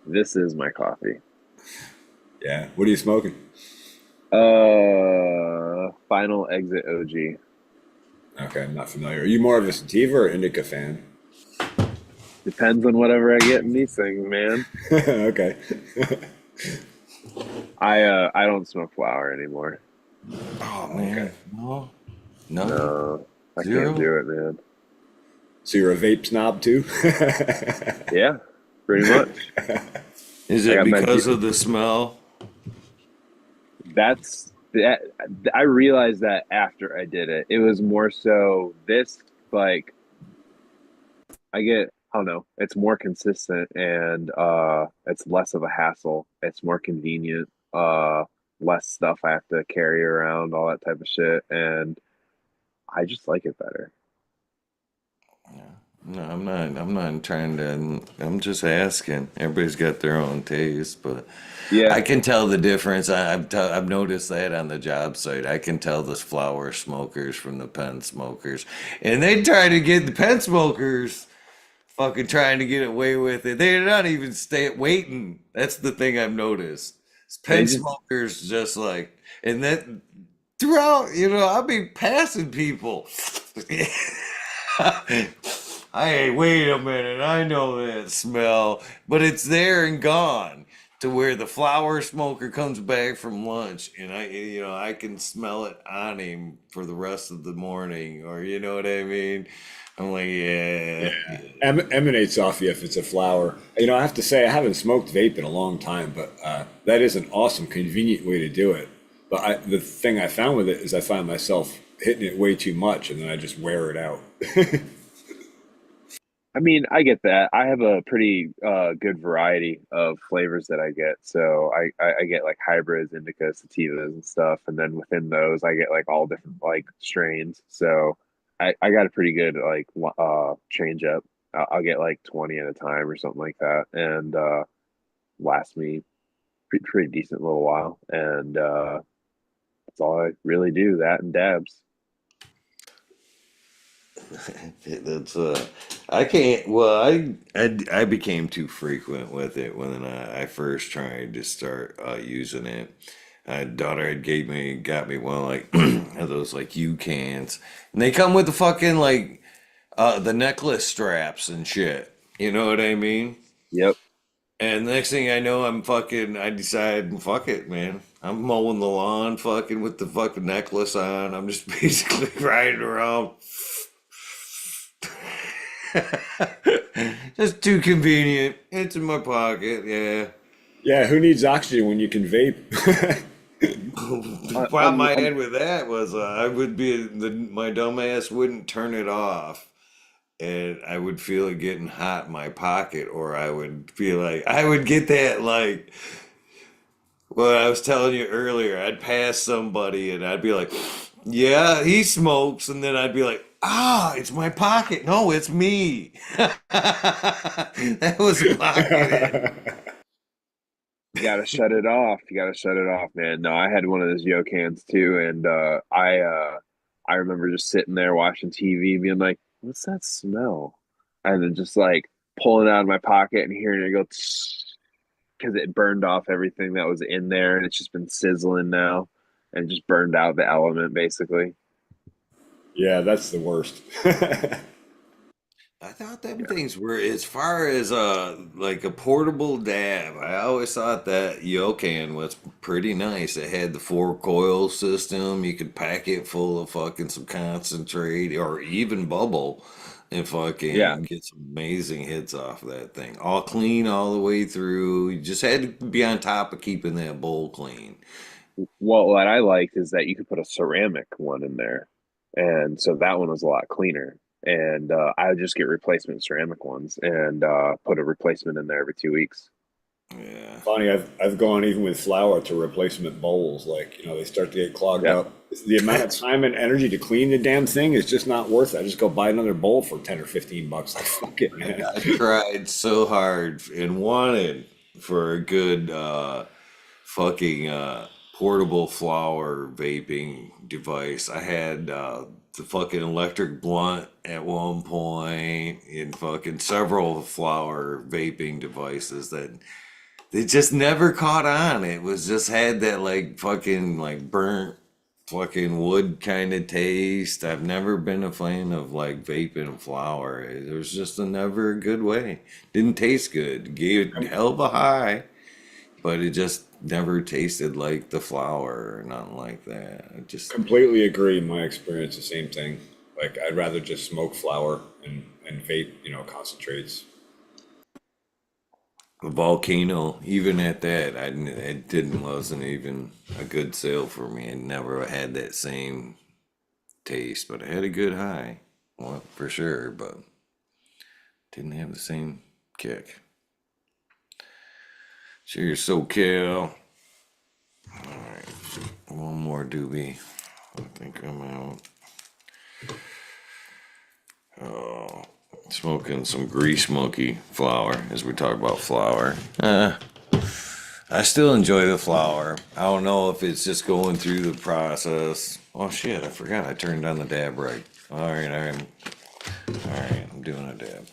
This is my coffee. Yeah. What are you smoking? Final Exit OG. Okay, I'm not familiar. Are you more of a sativa or indica fan? Depends on whatever I get in these things, man. Okay. I don't smoke flower anymore. Oh Okay. man, no, no, No, I zero. can't do it, man. So you're a vape snob too? Yeah, pretty much. Is I it got because med- of the smell? That's that. I realized that after I did it. It was more so this, like, I don't know, it's more consistent and it's less of a hassle. It's more convenient. Less stuff I have to carry around, all that type of shit, and I just like it better. Yeah. No, I'm not. I'm not trying to. I'm just asking. Everybody's got their own taste, but Yeah. I can tell the difference. I've noticed that on the job site. I can tell the flower smokers from the pen smokers, and they try to get the pen smokers fucking trying to get away with it. They're not even stay waiting. That's the thing I've noticed. They Pen just smokers just like, and that throughout, I'll be passing people. Hey, wait a minute. I know that smell, but it's there and gone to where the flower smoker comes back from lunch and I can smell it on him for the rest of the morning, or you know what I mean? I'm like, Yeah, yeah. emanates off you if it's a flower. I have to say I haven't smoked vape in a long time, but that is an awesome, convenient way to do it. But the thing I found with it is I find myself hitting it way too much, and then I just wear it out. I mean, I get that. I have a pretty good variety of flavors that I get. So I get like hybrids, indica, sativas, and stuff, and then within those, I get like all different like strains. So I got a pretty good like change up. I'll get like 20 at a time or something like that, and last me pretty decent little while. And that's all I really do. That and dabs. That's I can't. Well, I became too frequent with it when I first tried to start using it. Daughter had got me one like of those like U cans, and they come with the fucking like the necklace straps and shit. You know what I mean? Yep. And next thing I know, I decide, fuck it, man. I'm mowing the lawn, fucking with the fucking necklace on. I'm just basically riding around. Just too convenient. It's in my pocket, yeah. Yeah, who needs oxygen when you can vape? The problem I had with that was I would my dumb ass wouldn't turn it off, and I would feel it getting hot in my pocket, or I would feel like I would get that like what I was telling you earlier. I'd pass somebody and I'd be like, "Yeah, he smokes," and then I'd be like, "Ah, it's my pocket. No, it's me." That was pocketed. You gotta shut it off. You gotta shut it off, man. No, I had one of those Yo cans too, and I remember just sitting there watching TV, being like, "What's that smell?" And then just like pulling it out of my pocket and hearing it go because it burned off everything that was in there, and it's just been sizzling now, and just burned out the element basically. Yeah, that's the worst. I thought them Yeah. things were as far as like a portable dab. I always thought that Yokan was pretty nice. It had the 4 coil system. You could pack it full of fucking some concentrate or even bubble and Yeah. fucking get some amazing hits off that thing. All clean all the way through. You just had to be on top of keeping that bowl clean. Well, what I liked is that you could put a ceramic one in there, and so that one was a lot cleaner. And I would just get replacement ceramic ones and put a replacement in there every 2 weeks. Yeah. Funny, I've gone even with flour to replacement bowls. Like, they start to get clogged Yeah. up. The amount of time and energy to clean the damn thing is just not worth it. I just go buy another bowl for 10 or 15 bucks. Like, fuck it, man. I tried so hard and wanted for a good fucking portable flower vaping device. I had the fucking electric blunt at one point and fucking several flower vaping devices that they just never caught on. It was just had that like fucking like burnt fucking wood kind of taste. I've never been a fan of like vaping flower. It was just a never a good way. Didn't taste good. Gave it hell of a high, but it just never tasted like the flower or nothing like that. It just Completely agree. In my experience, the same thing. Like, I'd rather just smoke flour and vape, concentrates. a volcano, even at that, it didn't wasn't even a good sale for me. It never had that same taste, but it had a good high, well, for sure, but didn't have the same kick. Cheers, SoCal. Alright, one more doobie. I think I'm out. Oh, smoking some grease monkey flower as we talk about flower. I still enjoy the flower. I don't know if it's just going through the process. Oh shit, I forgot I turned on the dab right. Alright, I'm doing a dab.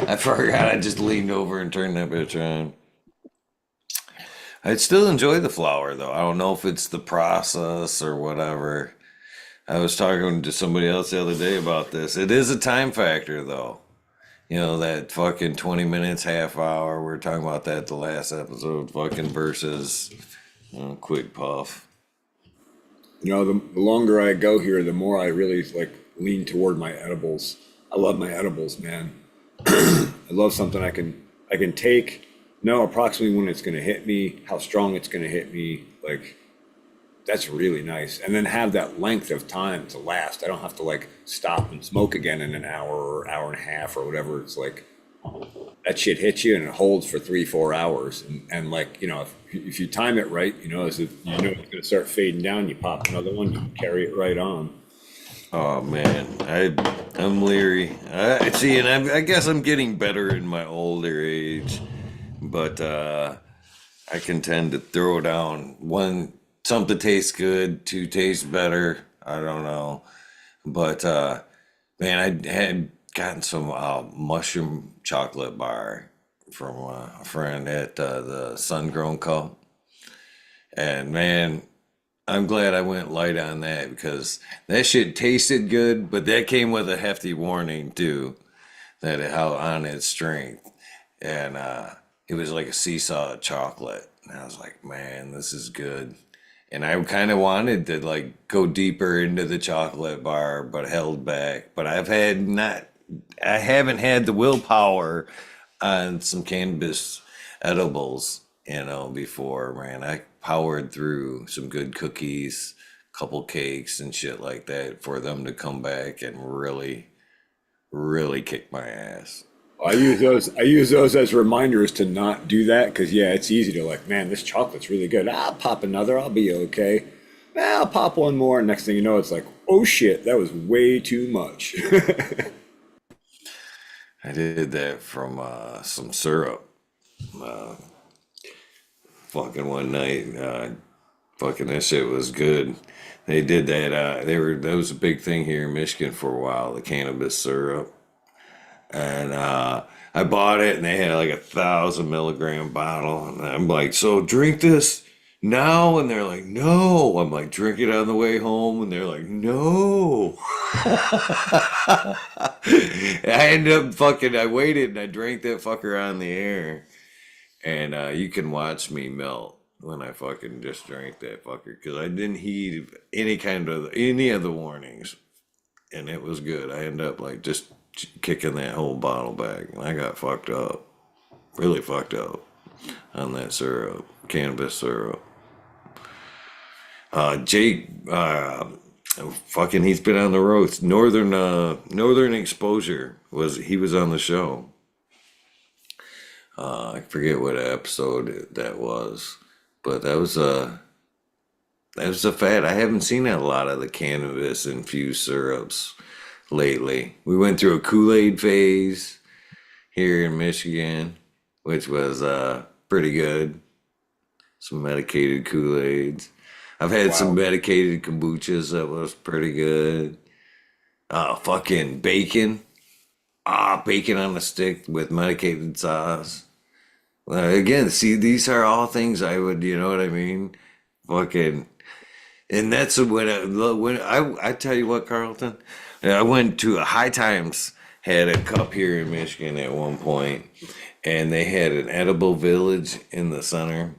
I forgot I just leaned over and turned that bitch on. I'd still enjoy the flower though. I don't know if it's the process or whatever. I was talking to somebody else the other day about this. It is a time factor though. That fucking 20 minutes, half hour. We were talking about that the last episode, fucking versus quick puff. The longer I go here, the more I really like lean toward my edibles. I love my edibles, man. I love something I can take, know approximately when it's going to hit me, how strong it's going to hit me. Like, that's really nice. And then have that length of time to last. I don't have to like stop and smoke again in an hour or hour and a half or whatever. It's like that shit hits you and it holds for 3-4 hours. And like, if you time it right, as if it's going to start fading down, you pop another one, you carry it right on. Oh man, I'm leery. I see, and I guess I'm getting better in my older age, but I can tend to throw down one. Something tastes good, two tastes better. I don't know, but man, I had gotten some mushroom chocolate bar from a friend at the Sun Grown Cup, and man, I'm glad I went light on that because that shit tasted good, but that came with a hefty warning too, that how on its strength, and it was like a seesaw of chocolate, and I was like, man, this is good. And I kind of wanted to like go deeper into the chocolate bar, but held back. But I haven't had the willpower on some cannabis edibles, before, man. I powered through some good cookies, couple cakes and shit like that for them to come back and really, really kick my ass. I use those as reminders to not do that because it's easy to like, man, this chocolate's really good. I'll pop another, I'll be okay. I'll pop one more. Next thing you know, it's like, oh shit, that was way too much. I did that from some syrup. Fucking one night, fucking that shit was good. They did that. That was a big thing here in Michigan for a while. The cannabis syrup. And I bought it, and they had like 1,000 milligram bottle, and I'm like, so drink this now, and they're like, no. I'm like, drink it on the way home, and they're like, no. I ended up I waited and I drank that fucker on the air. And you can watch me melt when I fucking just drank that fucker because I didn't heed any of the warnings, and it was good. I ended up like just kicking that whole bottle back, and I got fucked up, really fucked up on that syrup, cannabis syrup. Jake, fucking, he's been on the road. Northern Exposure he was on the show. I forget what episode that was, but that was a fad. I haven't seen a lot of the cannabis infused syrups lately. We went through a Kool-Aid phase here in Michigan, which was pretty good. Some medicated Kool-Aids. I've had some medicated kombuchas that was pretty good. Fucking bacon. Bacon on a stick with medicated sauce. Again, see, these are all things I would, you know what I mean? Fucking, and that's I tell you what, Carlton, I went to a High Times, had a cup here in Michigan at one point, and they had an edible village in the center,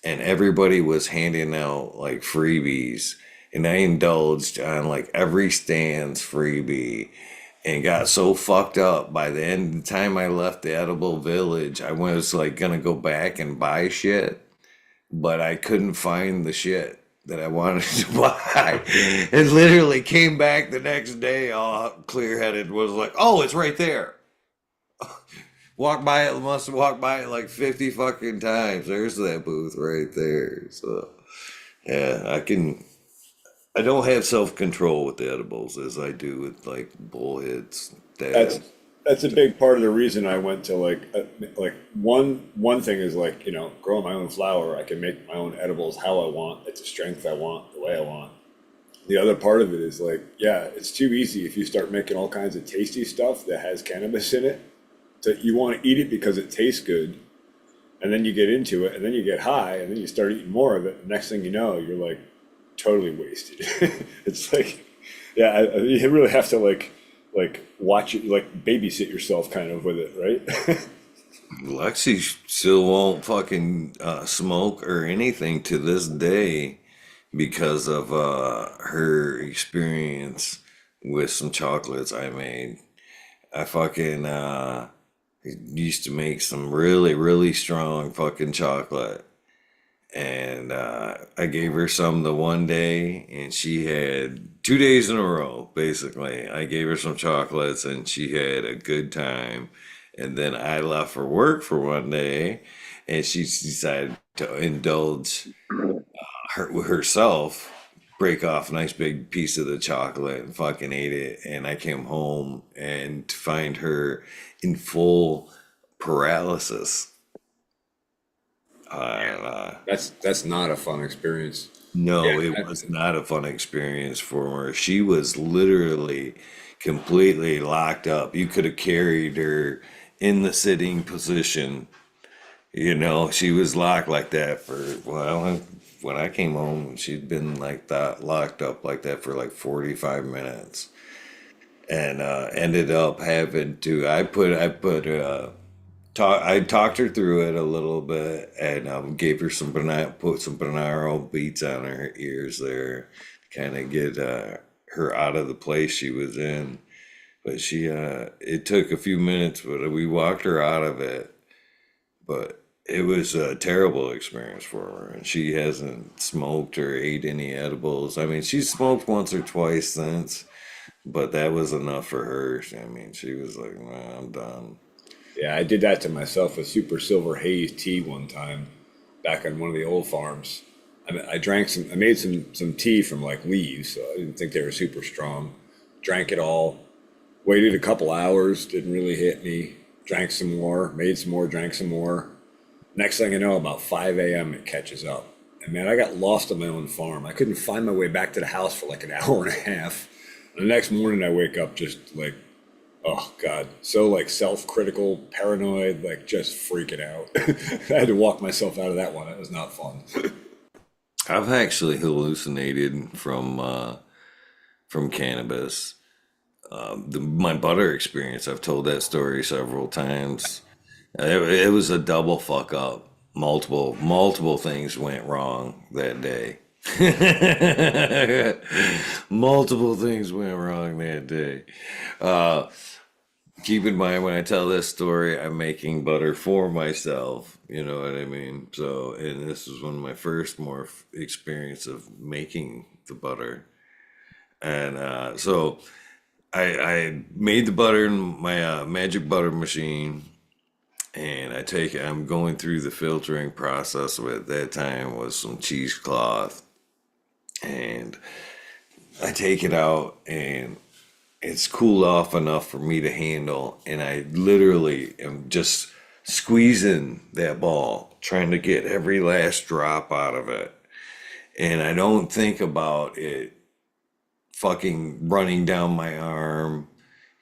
and everybody was handing out like freebies, and I indulged on like every stand's freebie and got so fucked up by the end of the time I left the edible village. I was like gonna go back and buy shit, but I couldn't find the shit that I wanted to buy. And literally came back the next day all clear headed, was like, oh, it's right there. Must have walked by it like 50 fucking times. There's that booth right there. So yeah, I don't have self-control with the edibles as I do with like bullheads. That's a big part of the reason I went to like one thing is like, growing my own flower. I can make my own edibles how I want, at the strength I want, the way I want. The other part of it is like, yeah, it's too easy if you start making all kinds of tasty stuff that has cannabis in it. So you want to eat it because it tastes good, and then you get into it, and then you get high, and then you start eating more of it. The next thing you know, you're like totally wasted. It's like, yeah, you really have to like watch it, like babysit yourself kind of with it, right? Lexi still won't fucking smoke or anything to this day because of her experience with some chocolates I made. I fucking used to make some really, really strong fucking chocolate. And I gave her some the one day, and she had 2 days in a row, basically. I gave her some chocolates, and she had a good time. And then I left for work for one day, and she decided to indulge herself, break off a nice big piece of the chocolate, and fucking ate it. And I came home and to find her in full paralysis. That's not a fun experience. No, it was not a fun experience for her. She was literally completely locked up. You could have carried her in the sitting position. She was locked like that when I came home, she'd been like that, locked up like that for like 45 minutes. And ended up having to, I talked her through it a little bit, and gave her put some binaural beats on her ears there, kind of get her out of the place she was in. But it took a few minutes, but we walked her out of it. But it was a terrible experience for her, and she hasn't smoked or ate any edibles. I mean, she's smoked once or twice since, but that was enough for her. I mean, she was like, "Man, I'm done." Yeah, I did that to myself with Super Silver Haze tea one time back on one of the old farms. I made some tea from like leaves, so I didn't think they were super strong. Drank it all, waited a couple hours, didn't really hit me. Drank some more, made some more, drank some more. Next thing I know, about 5 a.m. it catches up. And man, I got lost on my own farm. I couldn't find my way back to the house for like an hour and a half. And the next morning I wake up just like, oh God, so like self-critical, paranoid, like just freaking out. I had to walk myself out of that one. It was not fun. I've actually hallucinated from cannabis. My butter experience, I've told that story several times. It was a double fuck up. Multiple things went wrong that day. Multiple things went wrong that day. Uh, Keep in mind when I tell this story, I'm making butter for myself. You know what I mean? So, and this was one of my first more experience of making the butter. And so I made the butter in my magic butter machine, and I'm going through the filtering process. At that time was some cheesecloth, and I take it out, and it's cooled off enough for me to handle, and I literally am just squeezing that ball, trying to get every last drop out of it. And I don't think about it fucking running down my arm,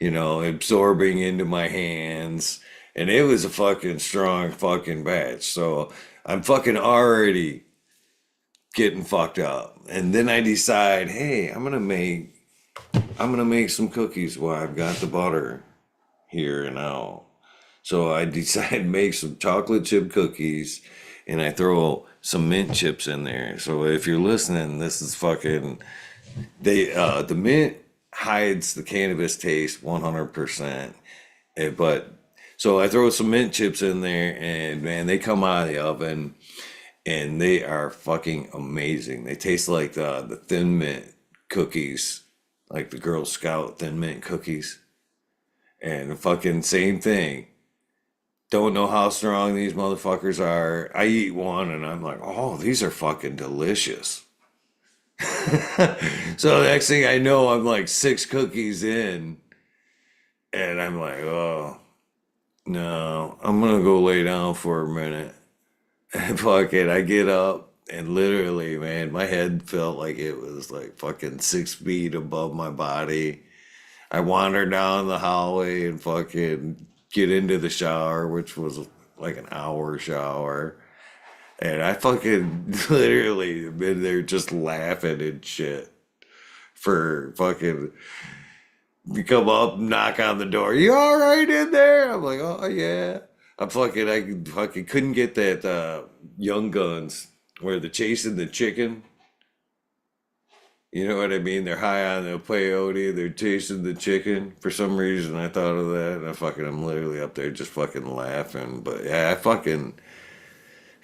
absorbing into my hands. And it was a fucking strong fucking batch. So I'm fucking already getting fucked up. And then I decide, hey, I'm gonna make some cookies while I've got the butter here and now. So I decide to make some chocolate chip cookies, and I throw some mint chips in there. So if you're listening, this is fucking the mint hides the cannabis taste 100%. But so I throw some mint chips in there, and man, they come out of the oven, and they are fucking amazing. They taste like the thin mint cookies, like the Girl Scout thin mint cookies, and the fucking same thing. Don't know how strong these motherfuckers are. I eat one and I'm like, oh, these are fucking delicious. So the next thing I know, I'm like 6 cookies in, and I'm like, oh, no, I'm gonna go lay down for a minute. And fuck it, I get up, and literally, man, my head felt like it was like fucking 6 feet above my body. I wander down the hallway and fucking get into the shower, which was like an hour shower. And I fucking literally been there just laughing and shit for fucking, you come up, knock on the door. You all right in there? I'm like, oh yeah. I fucking couldn't get that Young Guns where they're chasing the chicken. You know what I mean? They're high on the peyote. They're chasing the chicken. For some reason, I thought of that. And I'm literally up there just fucking laughing. But yeah,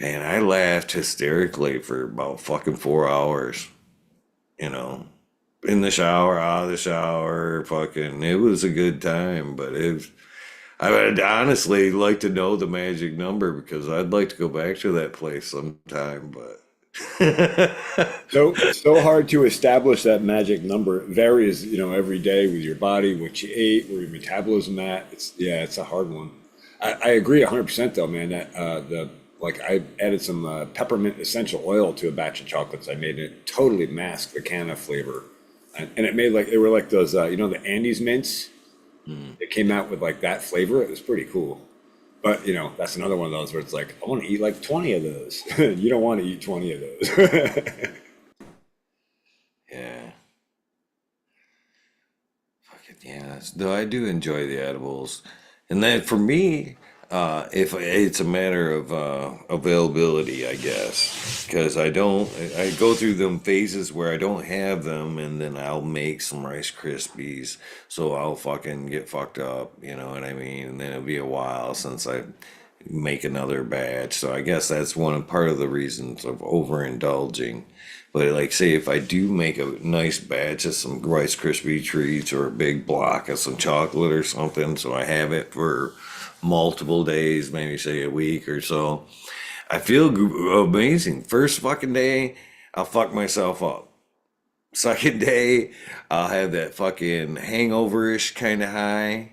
man, I laughed hysterically for about fucking 4 hours. You know, in the shower, out of the shower, fucking. It was a good time, but I would honestly like to know the magic number because I'd like to go back to that place sometime, but. So hard to establish that magic number. It varies, every day with your body, what you ate, where your metabolism at. It's a hard one. I agree 100% though, man. That I added some peppermint essential oil to a batch of chocolates I made, and it totally masked the canna flavor, and it made like they were like those, the Andes mints. It came out with like that flavor. It was pretty cool. But that's another one of those where it's like, I want to eat like 20 of those. You don't want to eat 20 of those. Yeah. Fucking yeah. Though I do enjoy the edibles. And then for me, if it's a matter of availability, I guess, because I go through them phases where I don't have them, and then I'll make some Rice Krispies, so I'll fucking get fucked up, you know what I mean? And then it'll be a while since I make another batch, so I guess that's one part of the reasons of overindulging. But like, say if I do make a nice batch of some Rice Krispie treats or a big block of some chocolate or something, so I have it for multiple days, maybe say a week or so, I feel amazing. First fucking day, I'll fuck myself up. Second day, I'll have that fucking hangover-ish kind of high.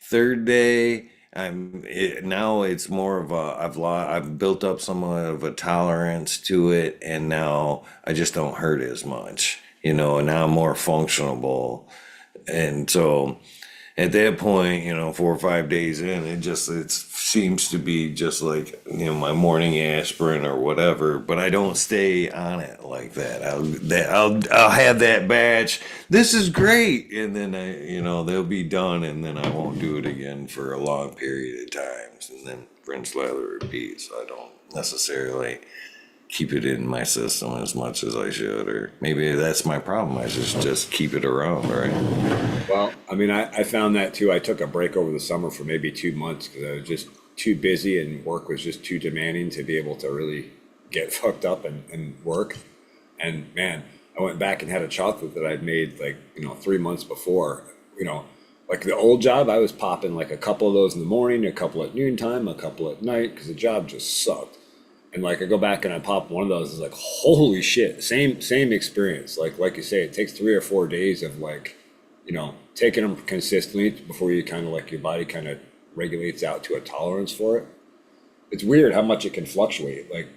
Third day, now it's more of I've built up somewhat of a tolerance to it, and now I just don't hurt as much, and now I'm more functional, and so At that point, 4 or 5 days in, it seems to be just like, my morning aspirin or whatever, but I don't stay on it like that. I'll have that batch. This is great. And then they'll be done, and then I won't do it again for a long period of times. And then rinse, lather, repeat. So I don't necessarily keep it in my system as much as I should, or maybe that's my problem. I just keep it around, right? Well, I mean, I found that too. I took a break over the summer for maybe 2 months because I was just too busy and work was just too demanding to be able to really get fucked up and work. And man, I went back and had a chocolate that I'd made like, 3 months before. Like the old job, I was popping like a couple of those in the morning, a couple at noontime, a couple at night because the job just sucked. And like I go back and I pop one of those, it's like, holy shit, same experience. Like you say, it takes 3 or 4 days of like, taking them consistently before you kind of like your body kind of regulates out to a tolerance for it. It's weird how much it can fluctuate. Like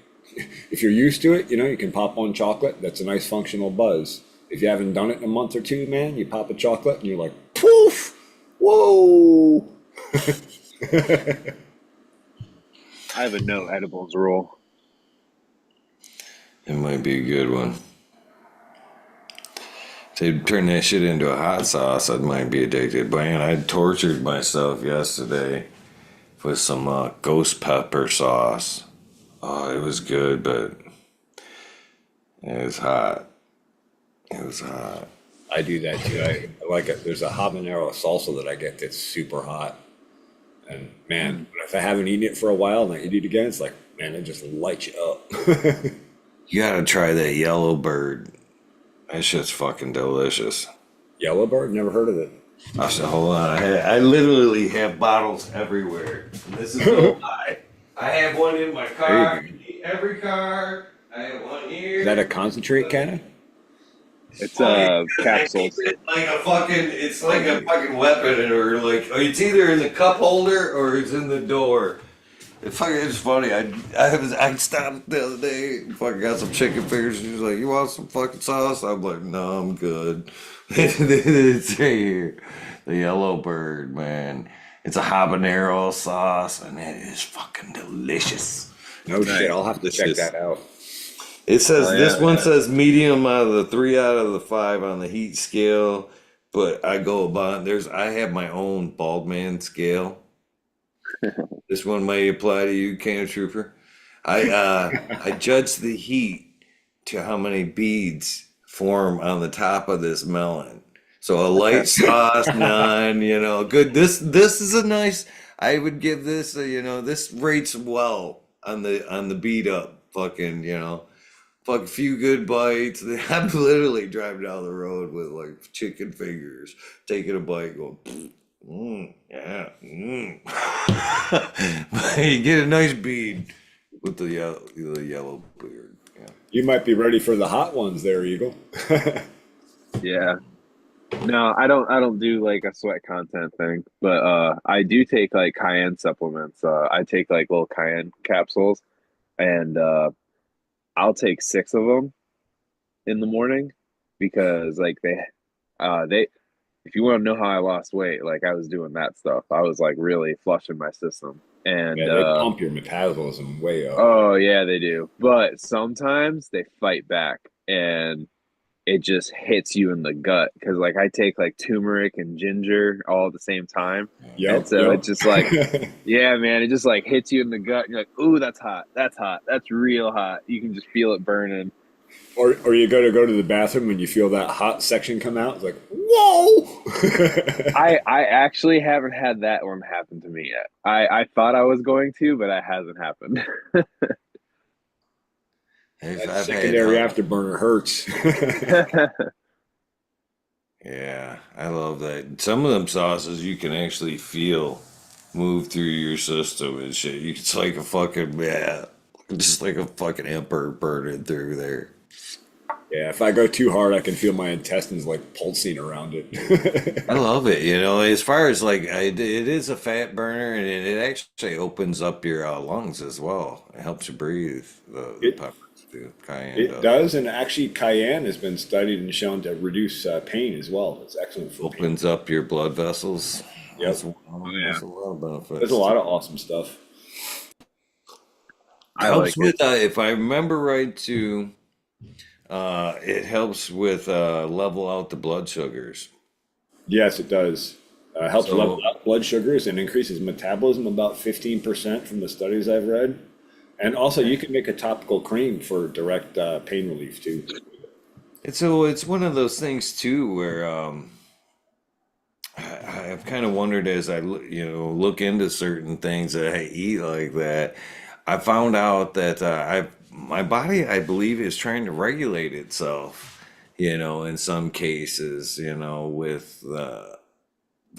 if you're used to it, you can pop one chocolate. That's a nice functional buzz. If you haven't done it in a month or two, man, you pop a chocolate and you're like, poof, whoa. I have a no edibles rule. It might be a good one. To turn that shit into a hot sauce, I might be addicted. But man, I tortured myself yesterday with some ghost pepper sauce. Oh, it was good, but it was hot. It was hot. I do that too. I like it. There's a habanero salsa that I get that's super hot. And man, if I haven't eaten it for a while and I eat it again, it's like, man, it just lights you up. You gotta try that yellow bird. That shit's fucking delicious. Yellowbird? Never heard of it. I said, hold on. I literally have bottles everywhere. And this is no lie. I have one in my car. Every car. I have one here. Is that a concentrate kind of? It's capsules. It's like a fucking weapon, or like it's either in the cup holder or it's in the door. It's funny. I stopped the other day. Fucking got some chicken fingers. She was like, "You want some fucking sauce?" I'm like, "No, I'm good." It's right here. The yellow bird, man. It's a habanero sauce, and it is fucking delicious. No shit. I'll have to check that out. It says this one says medium out of the 3 out of the 5 on the heat scale, but I go about I have my own bald man scale. This one may apply to you, Can Trooper. I judge the heat to how many beads form on the top of this melon. So a light sauce, none, good. This is a nice. I would give this, this rates well on the beat up, fucking, fuck a few good bites. I'm literally driving down the road with like chicken fingers, taking a bite, going. Yeah. But you get a nice bead with the yellow beard. Yeah. You might be ready for the hot ones there, Eagle. Yeah. No, I don't do like a sweat content thing, but I do take like cayenne supplements. I take like little cayenne capsules, and I'll take 6 of them in the morning because like they if you want to know how I lost weight, like I was doing that stuff. I was like really flushing my system. And yeah, they pump your metabolism way up. Oh yeah, they do. But sometimes they fight back and it just hits you in the gut. Cause like I take like turmeric and ginger all at the same time. Yeah. And so it's just like, yeah, man, it just like hits you in the gut. And you're like, ooh, that's hot. That's hot. That's real hot. You can just feel it burning. Or you go to the bathroom and you feel that hot section come out. It's like, whoa! I actually haven't had that one happen to me yet. I thought I was going to, but it hasn't happened. That secondary afterburner hurts. Yeah, I love that. Some of them sauces you can actually feel move through your system and shit. It's like a fucking, just like a fucking emperor burning through there. Yeah, if I go too hard, I can feel my intestines like pulsing around it. I love it. As far as like, it is a fat burner, and it actually opens up your lungs as well. It helps you breathe. The pepper. too. Cayenne It does, and actually cayenne has been studied and shown to reduce pain as well. It's excellent for pain. Opens up your blood vessels. Yep. That's a lot of benefits. There's a lot of awesome stuff. I Helps like with, it. if I remember right, too. It helps with level out the blood sugars. Yes, it does. Helps So- level out blood sugars and increases metabolism about 15% from the studies I've read. And also, you can make a topical cream for direct pain relief too. It's one of those things too where I've kind of wondered as I look into certain things that I eat like that. I found out that my body, I believe, is trying to regulate itself. In some cases, with the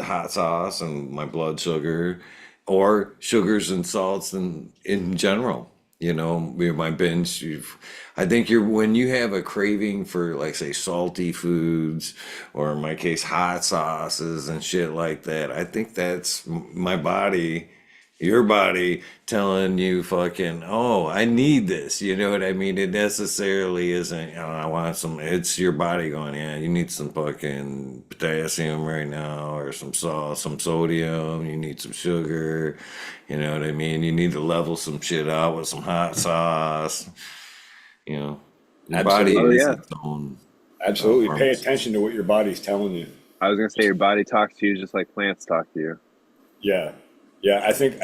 hot sauce and my blood sugar, or sugars and salts in general. My binge. I think when you have a craving for, like, say, salty foods, or in my case, hot sauces and shit like that. I think that's my body, your body telling you, fucking, oh, I need this. You know what I mean? It necessarily isn't, I want some. It's your body going, yeah, you need some fucking potassium right now, or some salt, some sodium. You need some sugar. You know what I mean? You need to level some shit out with some hot sauce. Your body Absolutely. is Yeah. its own. Absolutely. Pay pharmacy. attention to what your body's telling you. I was gonna say your body talks to you just like plants talk to you. Yeah, yeah. I think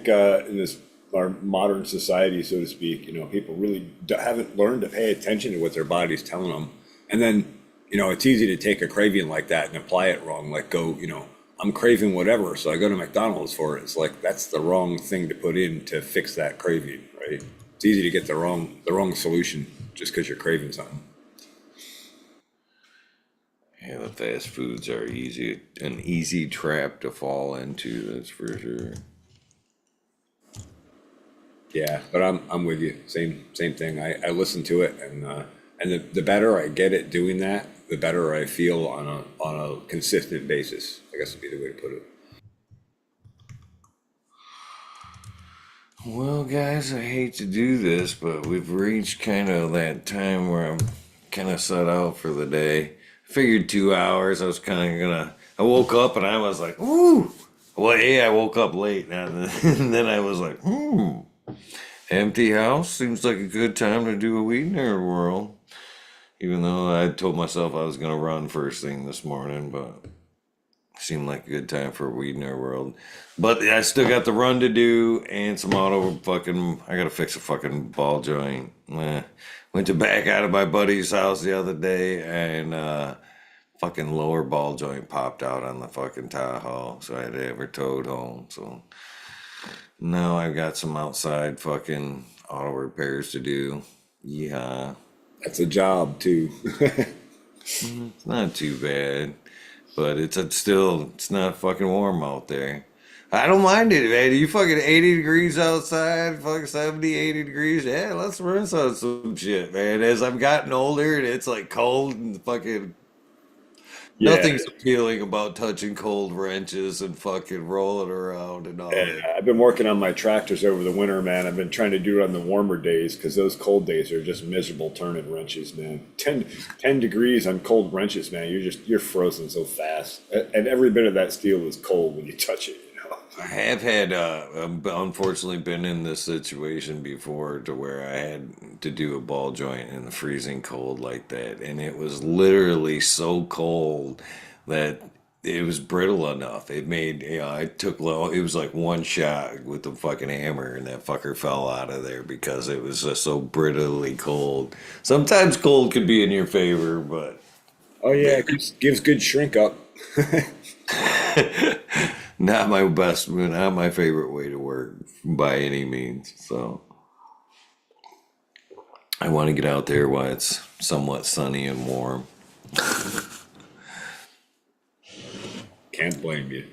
in this our modern society, so to speak, people really haven't learned to pay attention to what their body's telling them, and then it's easy to take a craving like that and apply it wrong. Like I'm craving whatever, so I go to McDonald's for it. It's like that's the wrong thing to put in to fix that craving, right? It's easy to get the wrong solution just because you're craving something. Yeah, the fast foods are an easy trap to fall into. That's for sure. Yeah, but I'm with you. Same thing. I listen to it, and the better I get at doing that, the better I feel on a consistent basis. I guess would be the way to put it. Well, guys, I hate to do this, but we've reached kind of that time where I'm kind of set out for the day. Figured 2 hours. I was kind of gonna. I woke up and I was like, ooh. Well, I woke up late, and then I was like, empty house seems like a good time to do a WEedNerWorld. Even though I told myself I was gonna run first thing this morning, but seemed like a good time for a WEedNerWorld. But I still got the run to do and some I gotta fix a fucking ball joint. Went to back out of my buddy's house the other day, and fucking lower ball joint popped out on the fucking Tahoe, so I had to have her towed home. So now I've got some outside fucking auto repairs to do. Yeah, That's a job too. it's not too bad, but it's not fucking warm out there. I don't mind it, man. You fucking 80 degrees outside, fucking 70, 80 degrees. Yeah, let's rinse on some shit, man. As I've gotten older and it's like cold and fucking Yeah. nothing's appealing about touching cold wrenches and fucking rolling around and all that. Yeah, I've been working on my tractors over the winter, man. I've been trying to do it on the warmer days because those cold days are just miserable turning wrenches, man. 10 degrees on cold wrenches, man. You're frozen so fast, and every bit of that steel is cold when you touch it. I have had, unfortunately, been in this situation before to where I had to do a ball joint in the freezing cold like that, and it was literally so cold that it was brittle enough. It made, it was like one shot with the fucking hammer, and that fucker fell out of there because it was just so brittly cold. Sometimes cold could be in your favor, but Oh yeah, it gives good shrink up. not my favorite way to work by any means. So I want to get out there while it's somewhat sunny and warm. Can't blame you.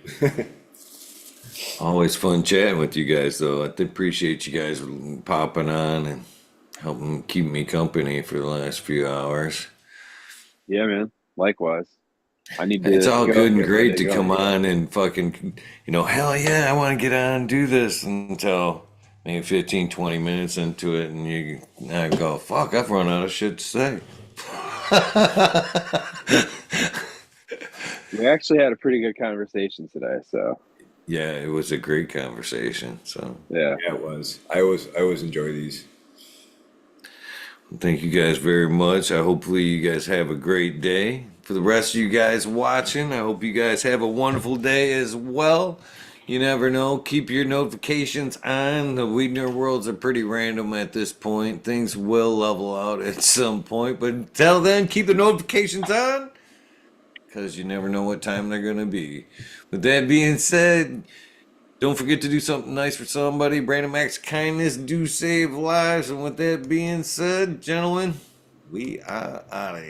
Always fun chatting with you guys, though. I appreciate you guys popping on and helping keep me company for the last few hours. Yeah, man. Likewise. I need to. It's all go good and get ready great to go. come on and fucking, hell yeah, I want to get on and do this until maybe 15, 20 minutes into it, and I go, fuck, I've run out of shit to say. We actually had a pretty good conversation today, so Yeah, it was a great conversation. So yeah. Yeah, it was. I always enjoy these. thank you guys very much. I hopefully you guys have a great day. For the rest of you guys watching, I hope you guys have a wonderful day as well. You never know. Keep your notifications on. The WEedNerWorlds are pretty random at this point. Things will level out at some point, but until then, keep the notifications on because you never know what time they're going to be. With that being said, don't forget to do something nice for somebody. Brandon Max kindness do save lives. And with that being said, gentlemen, we are out of here.